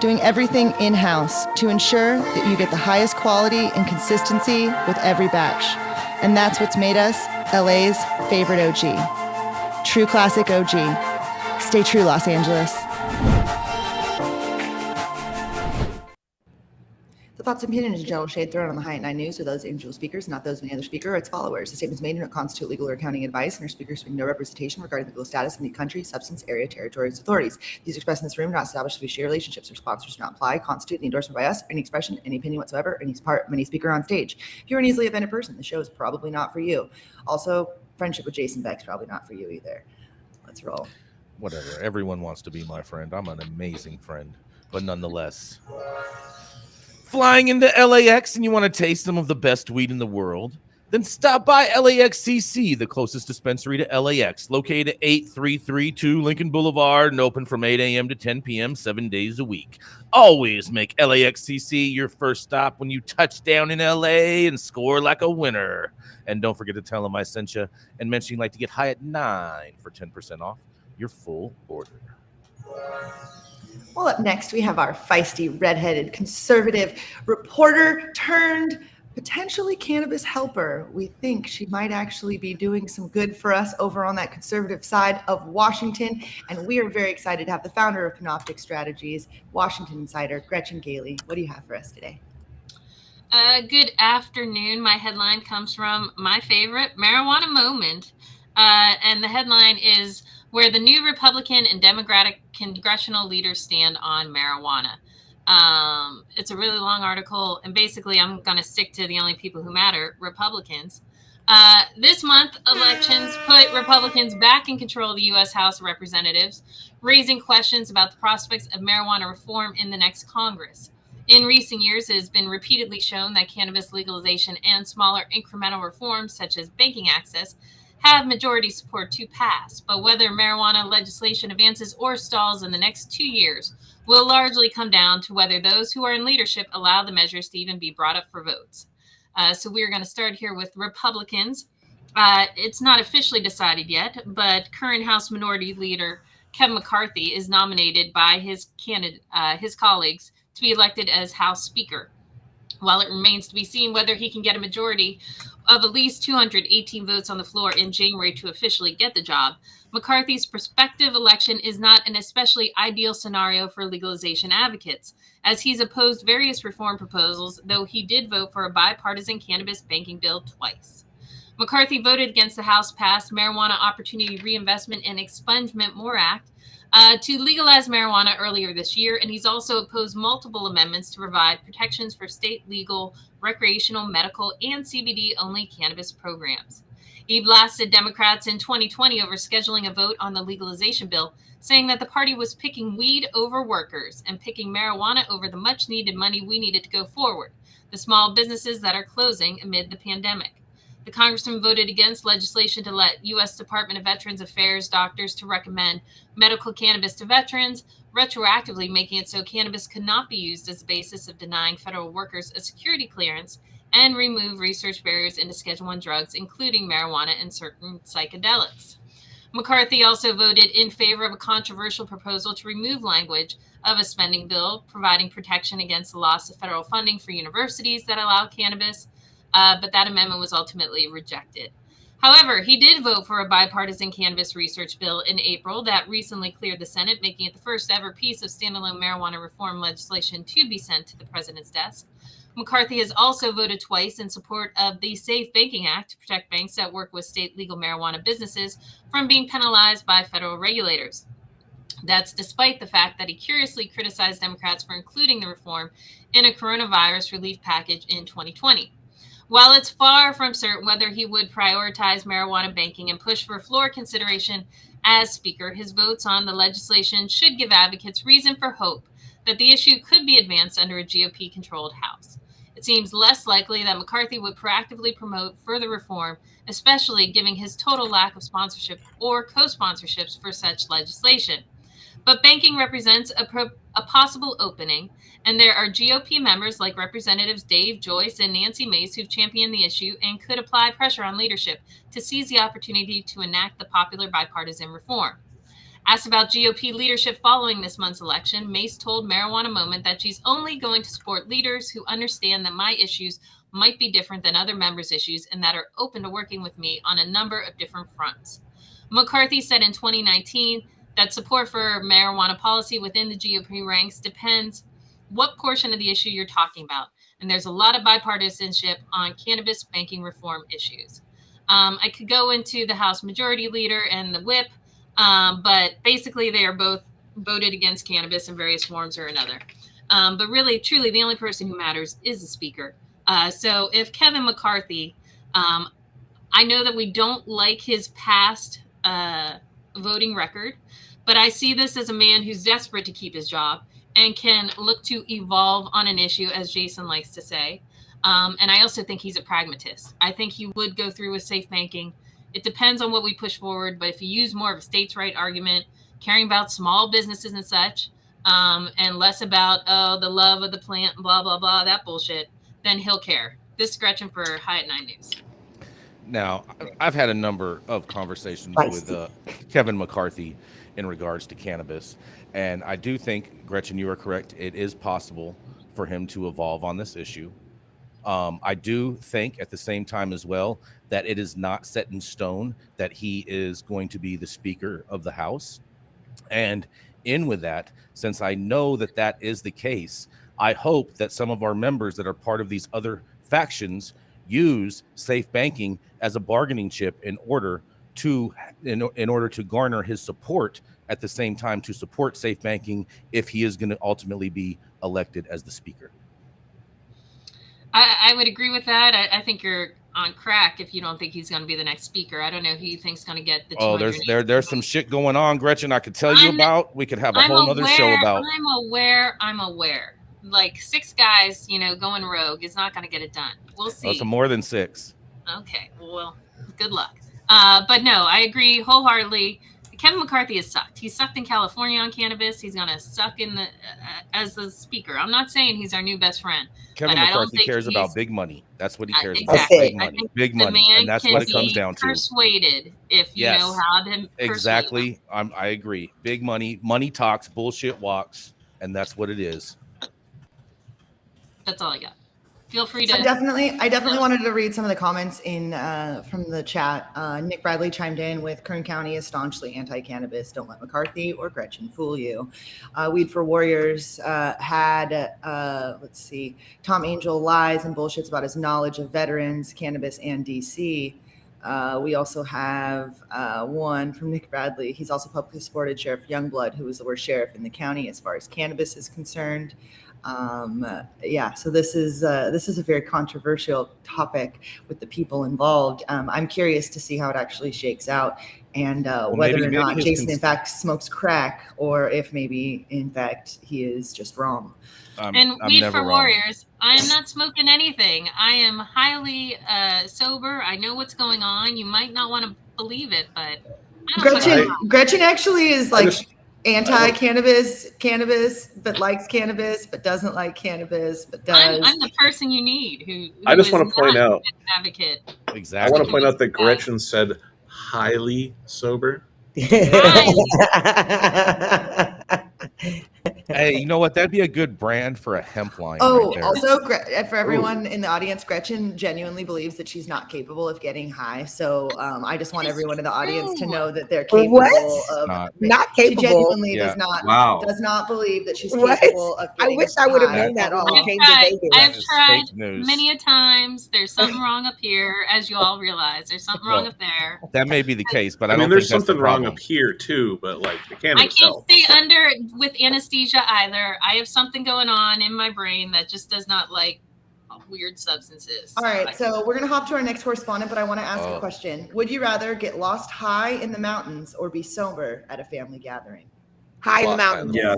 doing everything in-house to ensure that you get the highest quality and consistency with every batch. And that's what's made us LA's favorite OG. True Classic OG. Stay true, Los Angeles. The thoughts and opinions in general shade thrown on the High at 9 News are those individual speakers, not those of any other speaker or its followers. The statements made do not constitute legal or accounting advice, and our speakers make no representation regarding the legal status of any country, substance, area, territory, or authorities. These expressed in this room are not established fiduciary relationships or sponsors do not apply, constitute the endorsement by us, or any expression, any opinion whatsoever, or any part of any speaker on stage. If you're an easily offended person, the show is probably not for you. Also, friendship with Jason Beck's probably not for you either. Let's roll. Whatever. Everyone wants to be my friend. I'm an amazing friend, but nonetheless. Flying into LAX and you want to taste some of the best weed in the world? Then stop by LAXCC, the closest dispensary to LAX, located at 8332 Lincoln Boulevard and open from 8 a.m. to 10 p.m. 7 days a week. Always make LAXCC your first stop when you touch down in LA and score like a winner. And don't forget to tell them I sent you and mention you'd like to get High at 9 for 10% off your full order. Well, up next, we have our feisty, redheaded, conservative reporter turned potentially cannabis helper. We think she might actually be doing some good for us over on that conservative side of Washington. And we are very excited to have the founder of Canoptic Strategies, Washington Insider, Gretchen Gailey. What do you have for us today? Good afternoon. My headline comes from my favorite marijuana moment. And the headline is where the new Republican and Democratic congressional leaders stand on marijuana. It's a really long article, and basically I'm going to stick to the only people who matter, Republicans. This month, elections put Republicans back in control of the U.S. House of Representatives, raising questions about the prospects of marijuana reform in the next Congress. In recent years, it has been repeatedly shown that cannabis legalization and smaller incremental reforms, such as banking access, have majority support to pass. But whether marijuana legislation advances or stalls in the next 2 years will largely come down to whether those who are in leadership allow the measures to even be brought up for votes. So we're going to start here with Republicans. It's not officially decided yet, but current House Minority Leader Kevin McCarthy is nominated by his colleagues to be elected as House Speaker. While it remains to be seen whether he can get a majority of at least 218 votes on the floor in January to officially get the job, McCarthy's prospective election is not an especially ideal scenario for legalization advocates, as he's opposed various reform proposals, though he did vote for a bipartisan cannabis banking bill twice. McCarthy voted against the House-passed Marijuana Opportunity Reinvestment and Expungement More Act to legalize marijuana earlier this year, and he's also opposed multiple amendments to provide protections for state legal, recreational, medical, and CBD-only cannabis programs. He blasted Democrats in 2020 over scheduling a vote on the legalization bill, saying that the party was picking weed over workers and picking marijuana over the much-needed money we needed to go forward, the small businesses that are closing amid the pandemic. The congressman voted against legislation to let U.S. Department of Veterans Affairs doctors to recommend medical cannabis to veterans, retroactively making it so cannabis could not be used as a basis of denying federal workers a security clearance, and remove research barriers into Schedule I drugs, including marijuana and certain psychedelics. McCarthy also voted in favor of a controversial proposal to remove language of a spending bill providing protection against the loss of federal funding for universities that allow cannabis, but that amendment was ultimately rejected. However, he did vote for a bipartisan cannabis research bill in April that recently cleared the Senate, making it the first ever piece of standalone marijuana reform legislation to be sent to the president's desk. McCarthy has also voted twice in support of the Safe Banking Act to protect banks that work with state legal marijuana businesses from being penalized by federal regulators. That's despite the fact that he curiously criticized Democrats for including the reform in a coronavirus relief package in 2020. While it's far from certain whether he would prioritize marijuana banking and push for floor consideration as Speaker, his votes on the legislation should give advocates reason for hope that the issue could be advanced under a GOP-controlled House. It seems less likely that McCarthy would proactively promote further reform, especially given his total lack of sponsorship or co-sponsorships for such legislation. But banking represents a possible opening, and there are GOP members like Representatives Dave Joyce and Nancy Mace who've championed the issue and could apply pressure on leadership to seize the opportunity to enact the popular bipartisan reform. Asked about GOP leadership following this month's election, Mace told Marijuana Moment that she's only going to support leaders who understand that my issues might be different than other members' issues and that are open to working with me on a number of different fronts. McCarthy said in 2019 that support for marijuana policy within the GOP ranks depends what portion of the issue you're talking about. And there's a lot of bipartisanship on cannabis banking reform issues. I could go into the House Majority Leader and the whip, but basically they are both voted against cannabis in various forms or another. But really, truly, the only person who matters is the Speaker. So if Kevin McCarthy, I know that we don't like his past voting record, but I see this as a man who's desperate to keep his job and can look to evolve on an issue, as Jason likes to say. And I also think he's a pragmatist. I think he would go through with safe banking. It depends on what we push forward, but if you use more of a states' right argument, caring about small businesses and such, and less about, the love of the plant, blah, blah, blah, that bullshit, then he'll care. This is Gretchen for High at 9 News. Now, I've had a number of conversations with Kevin McCarthy in regards to cannabis, and I do think, Gretchen, you are correct. It is possible for him to evolve on this issue. I do think at the same time as well that it is not set in stone that he is going to be the Speaker of the House. And in with that, since I know that that is the case, I hope that some of our members that are part of these other factions use safe banking as a bargaining chip in order to garner his support, at the same time to support safe banking if he is going to ultimately be elected as the Speaker. I would agree with that. I think you're on crack if you don't think he's going to be the next speaker. I don't know who you think's going to get the 200. There's some shit going on, Gretchen. I could tell you about. We could have a whole nother show about. I'm aware. Like 6 guys, going rogue is not going to get it done. We'll see. It's more than 6. Okay, well, good luck. But no, I agree wholeheartedly. Kevin McCarthy has sucked. He sucked in California on cannabis. He's gonna suck in as the speaker. I'm not saying he's our new best friend. Kevin McCarthy cares about big money. That's what he cares about. Big money. Big money, and that's what it comes down to. Persuaded, if you know how to. Exactly. I agree. Big money. Money talks. Bullshit walks, and that's what it is. That's all I got. Feel free to. I definitely wanted to read some of the comments in from the chat. Nick Bradley chimed in with Kern County is staunchly anti-cannabis. Don't let McCarthy or Gretchen fool you. Weed for Warriors had, let's see, Tom Angel lies and bullshits about his knowledge of veterans, cannabis, and DC. We also have one from Nick Bradley. He's also publicly supported Sheriff Youngblood, who was the worst sheriff in the county as far as cannabis is concerned. So this is a very controversial topic with the people involved. I'm curious to see how it actually shakes out, and whether or not Jason in fact smokes crack, or if maybe in fact he is just wrong. And Weed for Warriors, I am not smoking anything. I am highly sober. I know what's going on. You might not want to believe it, but Gretchen actually is like anti-cannabis, but likes cannabis, but doesn't like cannabis, but does. I'm the person you need who I just want to point out an advocate. Exactly. I want to point out that Gretchen said highly sober. Hey, you know what? That'd be a good brand for a hemp line. Oh, right, also for everyone in the audience, Gretchen genuinely believes that she's not capable of getting high. So I just want everyone in the audience to know that they're capable of not capable. She genuinely does not believe that she's capable of getting I wish I would have known that all. I've tried many a times. There's something wrong up here, as you all realize. There's something wrong up there. That may be the case, but I mean, don't there's think something wrong up here too. But like the cannabis I can't stay under with anesthesia either. I have something going on in my brain that just does not like weird substances. All right, so we're going to hop to our next correspondent, but I want to ask a question. Would you rather get lost high in the mountains or be sober at a family gathering? High in the mountains. Yeah.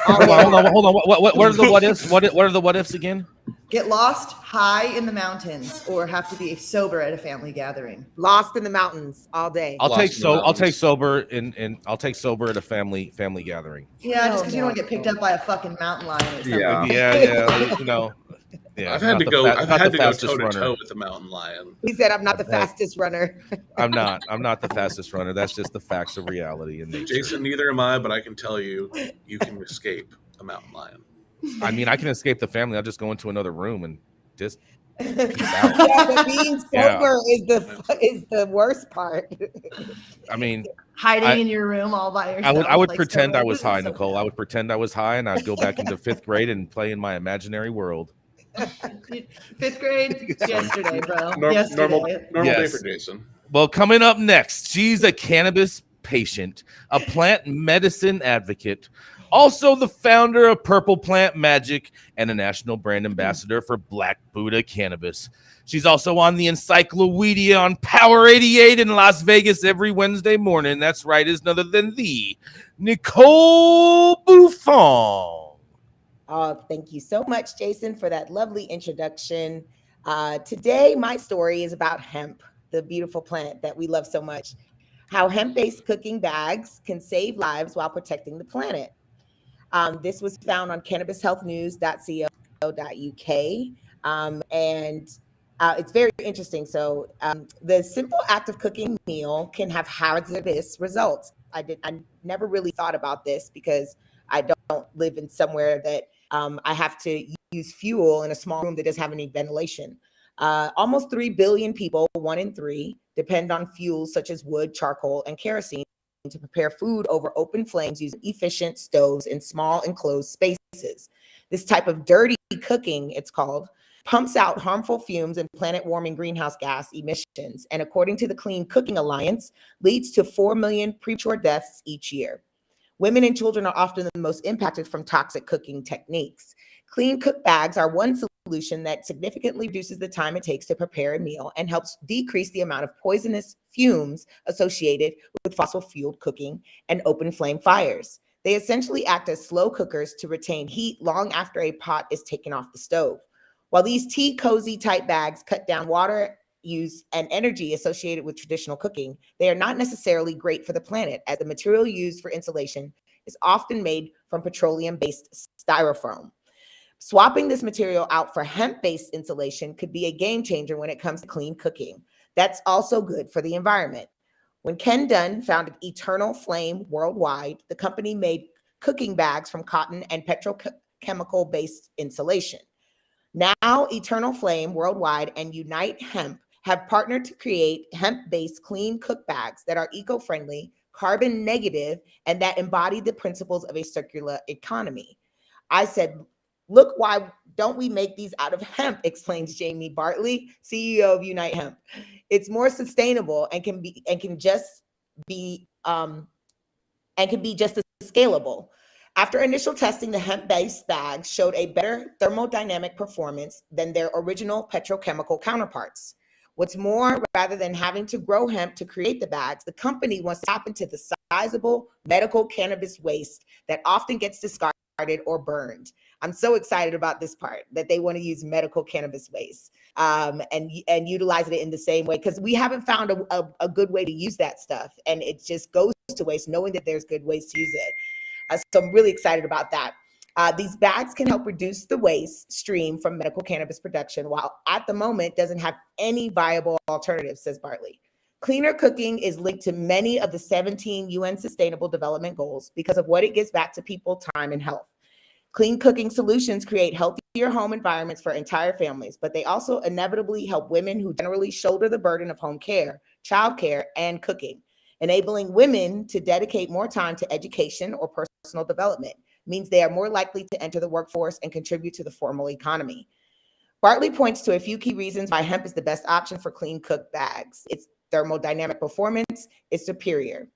Hold on. What are the what ifs? What are the what ifs again? Get lost high in the mountains or have to be sober at a family gathering? Lost in the mountains all day. I'll take sober I'll take sober at a family gathering. Yeah, just because you don't get picked up by a fucking mountain lion or something. Yeah. Yeah, I've had to go toe to toe with the mountain lion. He said, "I'm not the fastest runner." I'm not the fastest runner. That's just the facts of reality in nature. Jason, neither am I, but I can tell you, you can escape a mountain lion. I mean, I can escape the family. I'll just go into another room and just peace out. Yeah, but being sober is the worst part. I mean, hiding in your room all by yourself. I would pretend I was high, Nicole. I would pretend I was high, and I'd go back into 5th grade and play in my imaginary world. 5th grade yesterday, bro. Normal day for Jason. Well, coming up next, she's a cannabis patient, a plant medicine advocate, also the founder of Purple Plant Magic, and a national brand ambassador for Black Buddha Cannabis. She's also on the Encyclopedia on Power 88 in Las Vegas every Wednesday morning. That's right, is none other than the Nicole Buffon. Thank you so much, Jason, for that lovely introduction. Today, my story is about hemp, the beautiful plant that we love so much. How hemp-based cooking bags can save lives while protecting the planet. This was found on cannabishealthnews.co.uk, and it's very interesting. So the simple act of cooking a meal can have hazardous results. I never really thought about this because I don't live in somewhere that I have to use fuel in a small room that doesn't have any ventilation. Almost 3 billion people, 1 in 3, depend on fuels such as wood, charcoal, and kerosene to prepare food over open flames using efficient stoves in small enclosed spaces. This type of dirty cooking, it's called, pumps out harmful fumes and planet-warming greenhouse gas emissions, and according to the Clean Cooking Alliance, leads to 4 million premature deaths each year. Women and children are often the most impacted from toxic cooking techniques. Clean cook bags are one solution that significantly reduces the time it takes to prepare a meal and helps decrease the amount of poisonous fumes associated with fossil-fueled cooking and open flame fires. They essentially act as slow cookers to retain heat long after a pot is taken off the stove. While these tea cozy type bags cut down water use and energy associated with traditional cooking, they are not necessarily great for the planet, as the material used for insulation is often made from petroleum-based styrofoam. Swapping this material out for hemp-based insulation could be a game changer when it comes to clean cooking. That's also good for the environment. When Ken Dunn founded Eternal Flame Worldwide, the company made cooking bags from cotton and petrochemical-based insulation. Now, Eternal Flame Worldwide and Unite Hemp have partnered to create hemp-based clean cook bags that are eco-friendly, carbon negative, and that embody the principles of a circular economy. I said, look, why don't we make these out of hemp, explains Jamie Bartley, CEO of Unite Hemp. It's more sustainable and can be just as scalable. After initial testing, the hemp-based bags showed a better thermodynamic performance than their original petrochemical counterparts. What's more, rather than having to grow hemp to create the bags, the company wants to tap into the sizable medical cannabis waste that often gets discarded or burned. I'm so excited about this part, that they want to use medical cannabis waste and utilize it in the same way, because we haven't found a good way to use that stuff, and it just goes to waste knowing that there's good ways to use it. So I'm really excited about that. These bags can help reduce the waste stream from medical cannabis production, while at the moment doesn't have any viable alternatives, says Bartley. Cleaner cooking is linked to many of the 17 UN Sustainable Development Goals because of what it gives back to people, time, and health. Clean cooking solutions create healthier home environments for entire families, but they also inevitably help women who generally shoulder the burden of home care, childcare, and cooking. Enabling women to dedicate more time to education or personal development means they are more likely to enter the workforce and contribute to the formal economy. Bartley points to a few key reasons why hemp is the best option for clean cooked bags. Its thermodynamic performance is superior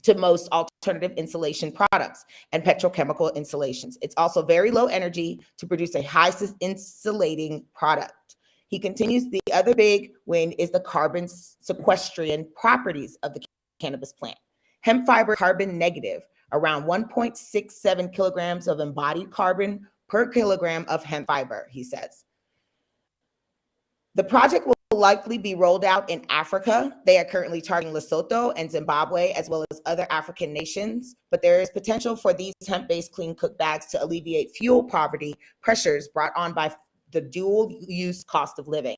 to most alternative insulation products and petrochemical insulations. It's also very low energy to produce a high insulating product. He continues, the other big win is the carbon sequestration properties of the cannabis plant. Hemp fiber carbon negative, around 1.67 kilograms of embodied carbon per kilogram of hemp fiber, he says. The project will likely be rolled out in Africa. They are currently targeting Lesotho and Zimbabwe, as well as other African nations, but there is potential for these hemp-based clean cook bags to alleviate fuel poverty pressures brought on by the dual use cost of living,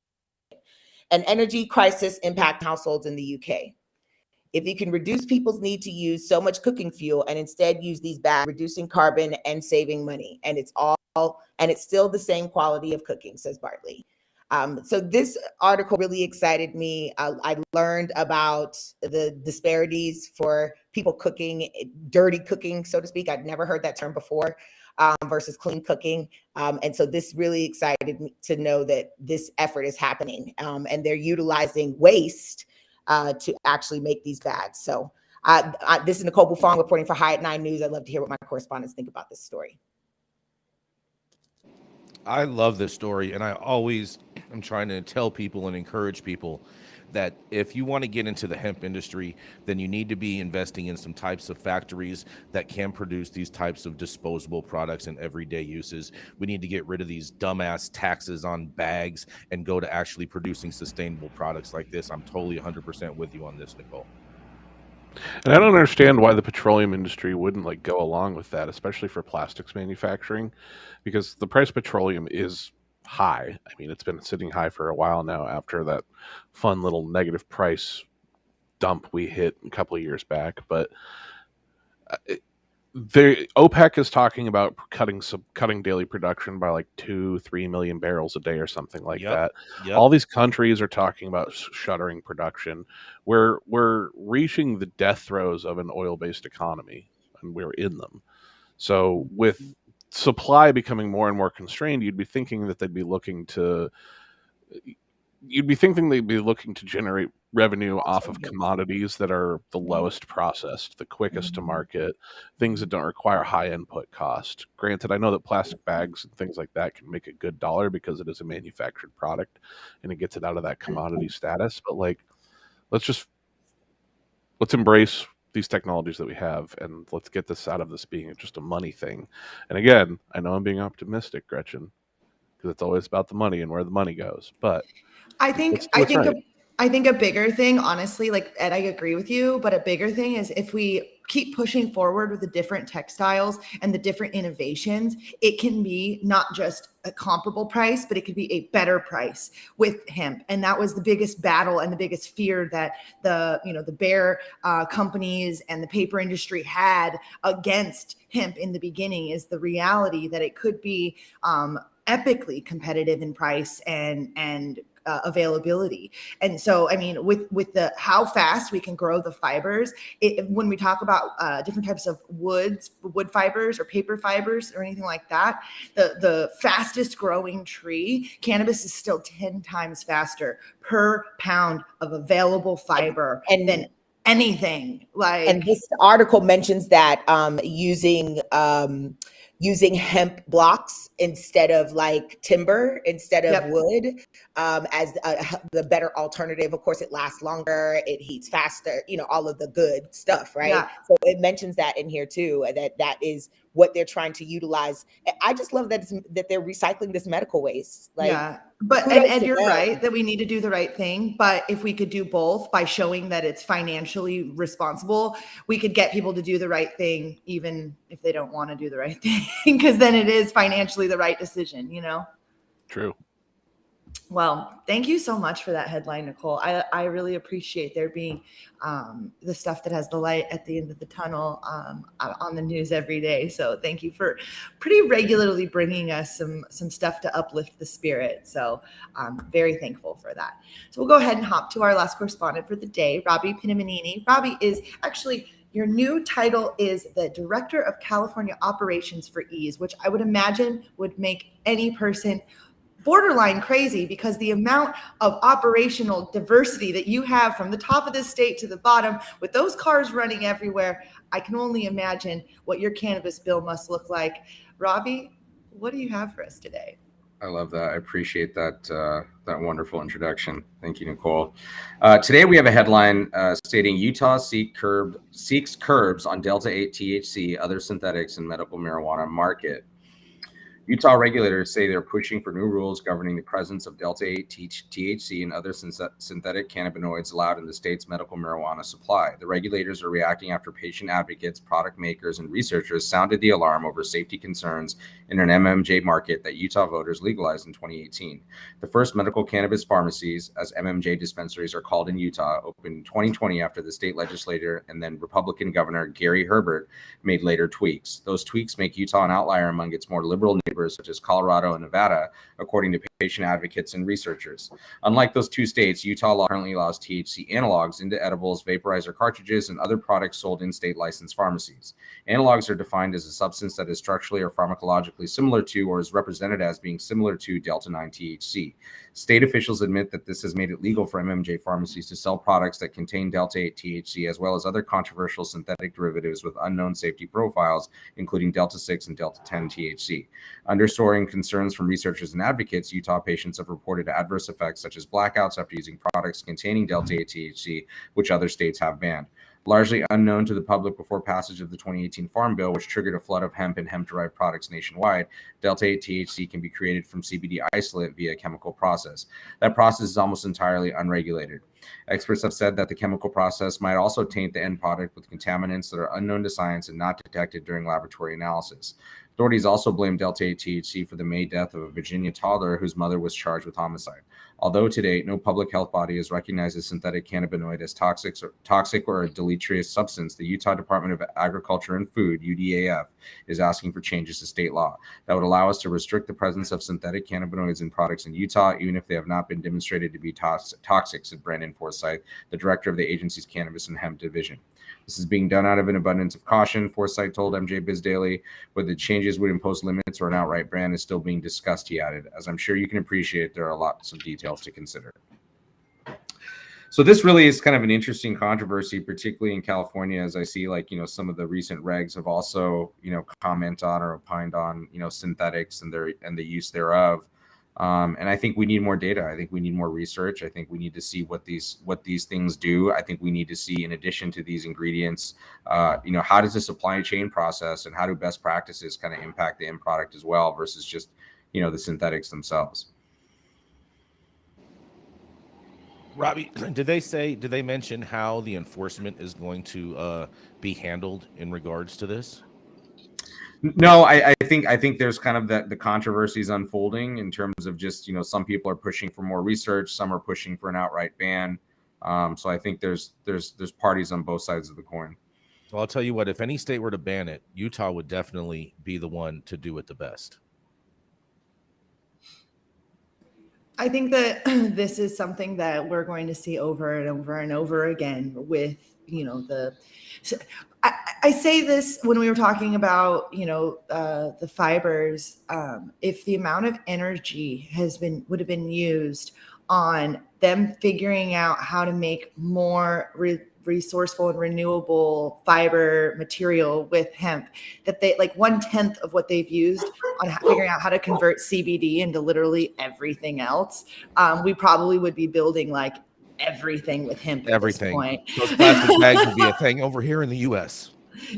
an energy crisis impact households in the UK. If you can reduce people's need to use so much cooking fuel and instead use these bags, reducing carbon and saving money, and it's still the same quality of cooking, says Bartley. So this article really excited me. I learned about the disparities for people cooking, dirty cooking, so to speak. I'd never heard that term before, versus clean cooking. And so this really excited me to know that this effort is happening, and they're utilizing waste to actually make these bags. So this is Nicole Buffon reporting for High at 9 News. I'd love to hear what my correspondents think about this story. I love this story, and I always am trying to tell people and encourage people that if you want to get into the hemp industry, then you need to be investing in some types of factories that can produce these types of disposable products and everyday uses. We need to get rid of these dumbass taxes on bags and go to actually producing sustainable products like this. I'm totally 100% with you on this, Nicole. And I don't understand why the petroleum industry wouldn't go along with that, especially for plastics manufacturing, because the price of petroleum is high. I mean, it's been sitting high for a while now after that fun little negative price dump we hit a couple of years back. But OPEC is talking about cutting daily production by 2-3 million barrels a day or something like that. Yep. All these countries are talking about shuttering production. We're reaching the death throes of an oil-based economy, and we're in them. So with supply becoming more and more constrained, you'd be thinking that they'd be looking to you'd be thinking they'd be looking to generate revenue off of commodities that are the lowest processed, the quickest to market, things that don't require high input cost. Granted, I know that plastic bags and things like that can make a good dollar because it is a manufactured product and it gets it out of that commodity status. But like, let's embrace these technologies that we have and let's get this out of this being just a money thing. And again, I know I'm being optimistic, Gretchen, because it's always about the money and where the money goes. But I think a bigger thing, honestly, like Ed, I agree with you, but a bigger thing is if we keep pushing forward with the different textiles and the different innovations, it can be not just a comparable price, but it could be a better price with hemp. And that was the biggest battle and the biggest fear that the bear companies and the paper industry had against hemp in the beginning, is the reality that it could be epically competitive in price and availability. And so, I mean, with the how fast we can grow the fibers, when we talk about different types of wood fibers or paper fibers or anything like that, the fastest growing tree, cannabis is still 10 times faster per pound of available fiber than anything. Like, and this article mentions that using hemp blocks instead of like timber, instead of wood, as the better alternative. Of course, it lasts longer, it heats faster, all of the good stuff, right? Yeah. So it mentions that in here too, that is what they're trying to utilize. I just love that they're recycling this medical waste. Like, yeah. But and Ed, you're right that we need to do the right thing. But if we could do both by showing that it's financially responsible, we could get people to do the right thing, even if they don't want to do the right thing, because then it is financially the right decision, True. Well, thank you so much for that headline, Nicole. I really appreciate there being the stuff that has the light at the end of the tunnel on the news every day. So thank you for pretty regularly bringing us some stuff to uplift the spirit. So I'm very thankful for that. So we'll go ahead and hop to our last correspondent for the day, Robbie Pinamanini. Robbie is actually, your new title is the Director of California Operations for Ease, which I would imagine would make any person borderline crazy, because the amount of operational diversity that you have from the top of the state to the bottom, with those cars running everywhere, I can only imagine what your cannabis bill must look like. Robbie, what do you have for us today? I love that. I appreciate that wonderful introduction. Thank you, Nicole. Today we have a headline stating Utah seeks curbs on Delta-8 THC, other synthetics, and medical marijuana market. Utah regulators say they're pushing for new rules governing the presence of Delta-8 THC and other synthetic cannabinoids allowed in the state's medical marijuana supply. The regulators are reacting after patient advocates, product makers, and researchers sounded the alarm over safety concerns in an MMJ market that Utah voters legalized in 2018. The first medical cannabis pharmacies, as MMJ dispensaries are called in Utah, opened in 2020 after the state legislator and then Republican Governor Gary Herbert made later tweaks. Those tweaks make Utah an outlier among its more liberal neighbors such as Colorado and Nevada, according to patient advocates and researchers. Unlike those two states, Utah law currently allows THC analogs into edibles, vaporizer cartridges, and other products sold in state licensed pharmacies. Analogs are defined as a substance that is structurally or pharmacologically similar to, or is represented as being similar to, Delta-9 THC. State officials admit that this has made it legal for MMJ pharmacies to sell products that contain Delta-8 THC, as well as other controversial synthetic derivatives with unknown safety profiles, including Delta-6 and Delta-10 THC. Underscoring concerns from researchers and advocates, Utah patients have reported adverse effects such as blackouts after using products containing Delta-8 THC, which other states have banned. Largely unknown to the public before passage of the 2018 Farm Bill, which triggered a flood of hemp and hemp-derived products nationwide, Delta-8 THC can be created from CBD isolate via a chemical process. That process is almost entirely unregulated. Experts have said that the chemical process might also taint the end product with contaminants that are unknown to science and not detected during laboratory analysis. Authorities also blame Delta-8 THC for the May death of a Virginia toddler whose mother was charged with homicide. Although to date, no public health body has recognized a synthetic cannabinoid as toxic or a deleterious substance, the Utah Department of Agriculture and Food, UDAF, is asking for changes to state law that would allow us to restrict the presence of synthetic cannabinoids in products in Utah, even if they have not been demonstrated to be toxic, said Brandon Forsyth, the director of the agency's Cannabis and Hemp Division. This is being done out of an abundance of caution, Forsyth told MJ Biz Daily. Whether the changes would impose limits or an outright ban is still being discussed, he added. As I'm sure you can appreciate, there are lots of details to consider. So this really is kind of an interesting controversy, particularly in California, as I see, like, some of the recent regs have also, comment on or opined on, synthetics and the use thereof. And I think we need more data. I think we need more research. I think we need to see what these things do. I think we need to see, in addition to these ingredients, how does the supply chain process and how do best practices kind of impact the end product as well versus just, the synthetics themselves. Robbie, did they mention how the enforcement is going to be handled in regards to this? No, I think there's kind of the controversies unfolding in terms of just, some people are pushing for more research, some are pushing for an outright ban. So I think there's parties on both sides of the coin. Well, I'll tell you what, if any state were to ban it, Utah would definitely be the one to do it the best. I think that this is something that we're going to see over and over and over again with, I say this when we were talking about, the fibers, if the amount of energy would have been used on them figuring out how to make more resourceful and renewable fiber material with hemp, that they like 1/10 of what they've used on figuring out how to convert CBD into literally everything else, we probably would be building like everything with hemp at this point. Those plastic bags would be a thing over here in the US.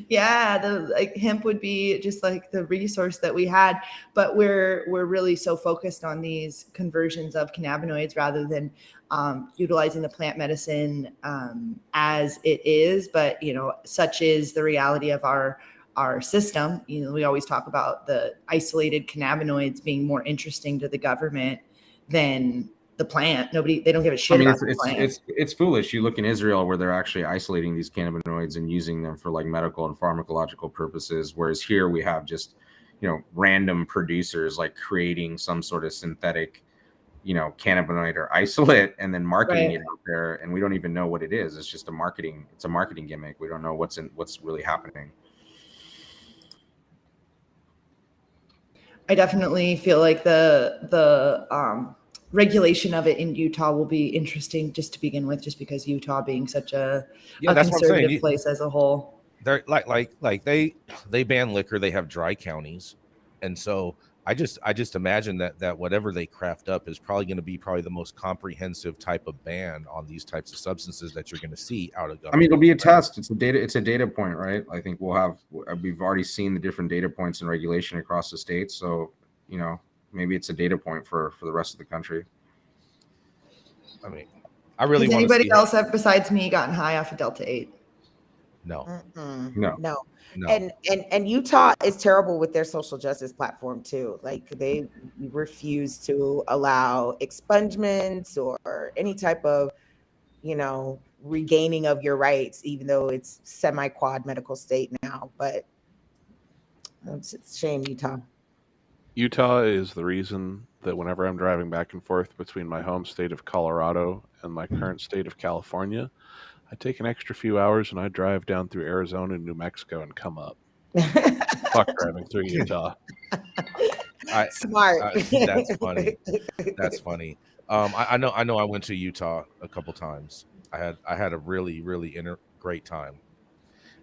Yeah, hemp would be just like the resource that we had, but we're really so focused on these conversions of cannabinoids rather than utilizing the plant medicine as it is. But such is the reality of our system. We always talk about the isolated cannabinoids being more interesting to the government than the plant. They don't give a shit about the plant. It's foolish. You look in Israel where they're actually isolating these cannabinoids and using them for like medical and pharmacological purposes, whereas here we have just random producers like creating some sort of synthetic cannabinoid or isolate and then marketing it out there, and we don't even know what it is. It's just a marketing gimmick. We don't know what's really happening. I definitely feel like the regulation of it in Utah will be interesting just to begin with, just because Utah being such a conservative place as a whole. They're like they ban liquor. They have dry counties, and so I just imagine that whatever they craft up is probably going to be the most comprehensive type of ban on these types of substances that you're going to see out of government. I mean, it'll be a test. It's a data point, right? I think we've already seen the different data points in regulation across the states. So, maybe it's a data point for the rest of the country. I mean, I really Has want anybody else besides me gotten high off of Delta 8? No. No. And Utah is terrible with their social justice platform too. Like they refuse to allow expungements or any type of, regaining of your rights, even though it's semi-quad medical state now. But it's a shame, Utah. Utah is the reason that whenever I'm driving back and forth between my home state of Colorado and my current state of California, I take an extra few hours and I drive down through Arizona and New Mexico and come up. Fuck driving through Utah. Smart. That's funny. That's funny. I know I went to Utah a couple times. I had a really, really great time.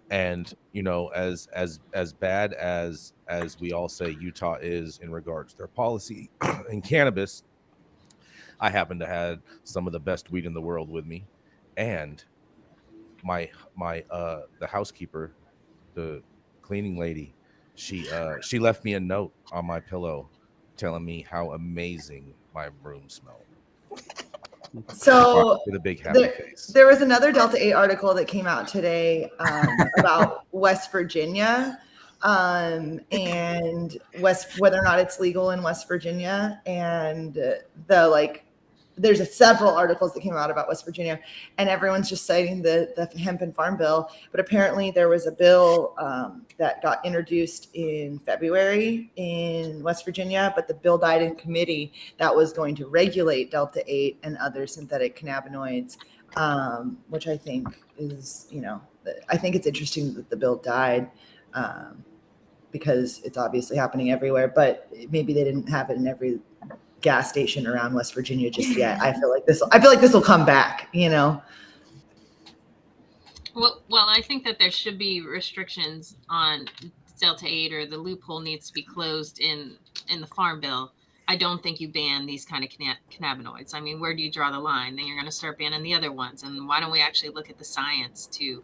And as bad as we all say Utah is in regards to their policy in cannabis, I happen to have some of the best weed in the world with me, and my the housekeeper, the cleaning lady, she left me a note on my pillow telling me how amazing my room smelled. So with a big happy face. There was another Delta 8 article that came out today about West Virginia and whether or not it's legal in West Virginia, and there's several articles that came out about West Virginia, and everyone's just citing the hemp and farm bill. But apparently there was a bill that got introduced in February in West Virginia, but the bill died in committee that was going to regulate Delta 8 and other synthetic cannabinoids, which I think is, I think it's interesting that the bill died because it's obviously happening everywhere, but maybe they didn't have it in every gas station around West Virginia just yet. I feel like this will come back, you know? Well, I think that there should be restrictions on Delta 8, or the loophole needs to be closed in the Farm Bill. I don't think you ban these kind of cannabinoids. I mean, where do you draw the line? Then you're going to start banning the other ones. And why don't we actually look at the science to...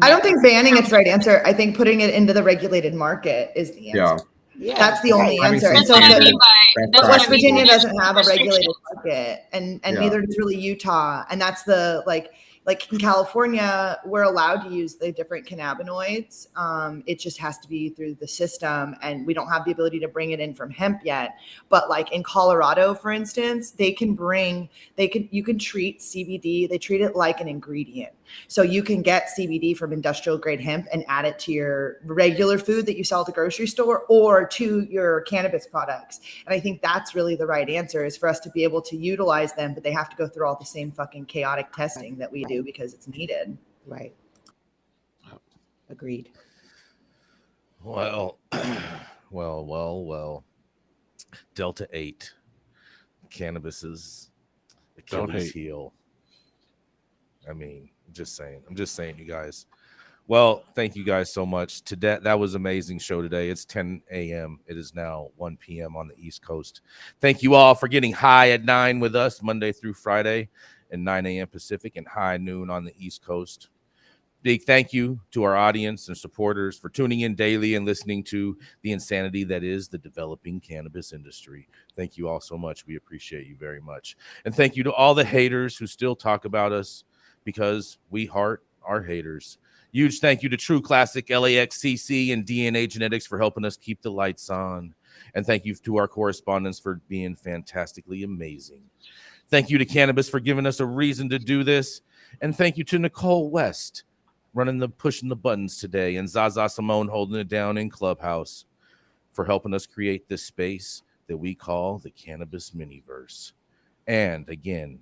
I don't think banning is the right answer. I think putting it into the regulated market is the answer. Yeah. That's the only answer. That's what I mean by... West Virginia doesn't have a regulated market, and neither does really Utah. And that's the, like in California, we're allowed to use the different cannabinoids. It just has to be through the system, and we don't have the ability to bring it in from hemp yet. But like in Colorado, for instance, you can treat CBD. They treat it like an ingredient. So you can get CBD from industrial grade hemp and add it to your regular food that you sell at the grocery store or to your cannabis products. And I think that's really the right answer, is for us to be able to utilize them, but they have to go through all the same fucking chaotic testing that we do because it's needed. Right. Agreed. Well, Delta 8, cannabis' Achilles heel. I mean, I'm just saying, you guys. Well, thank you guys so much. Today, that was an amazing show today. It's 10 a.m. It is now 1 p.m. on the East Coast. Thank you all for getting high at 9 with us Monday through Friday, and 9 a.m. Pacific and high noon on the East Coast. Big thank you to our audience and supporters for tuning in daily and listening to the insanity that is the developing cannabis industry. Thank you all so much. We appreciate you very much. And thank you to all the haters who still talk about us, because we heart our haters. Huge thank you to True Classic, LAXCC, and DNA Genetics for helping us keep the lights on. And thank you to our correspondents for being fantastically amazing. Thank you to Cannabis for giving us a reason to do this. And thank you to Nicole West pushing the buttons today, and Zaza Simone holding it down in Clubhouse for helping us create this space that we call the Cannabis Miniverse. And again,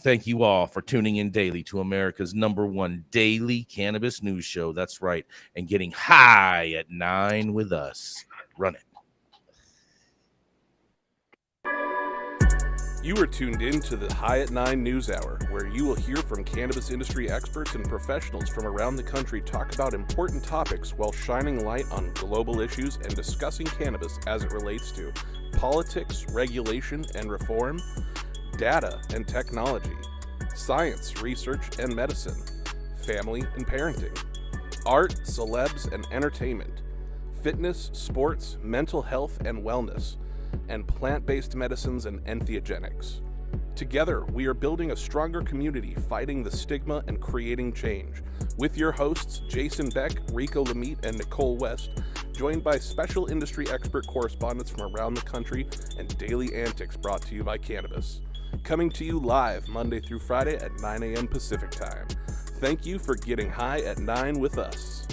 thank you all for tuning in daily to America's #1 daily cannabis news show. That's right. And getting high at 9 with us. Run it. You are tuned in to the High at 9 News Hour, where you will hear from cannabis industry experts and professionals from around the country talk about important topics while shining light on global issues and discussing cannabis as it relates to politics, regulation and reform, data and technology, science, research and medicine, family and parenting, art, celebs and entertainment, fitness, sports, mental health and wellness, and plant-based medicines and enthogenics. Together, we are building a stronger community, fighting the stigma and creating change. With your hosts, Jason Beck, Rico Lamitte, and Nicole West, joined by special industry expert correspondents from around the country and daily antics brought to you by Cannabis. Coming to you live Monday through Friday at 9 a.m. Pacific time. Thank you for getting high at 9 with us.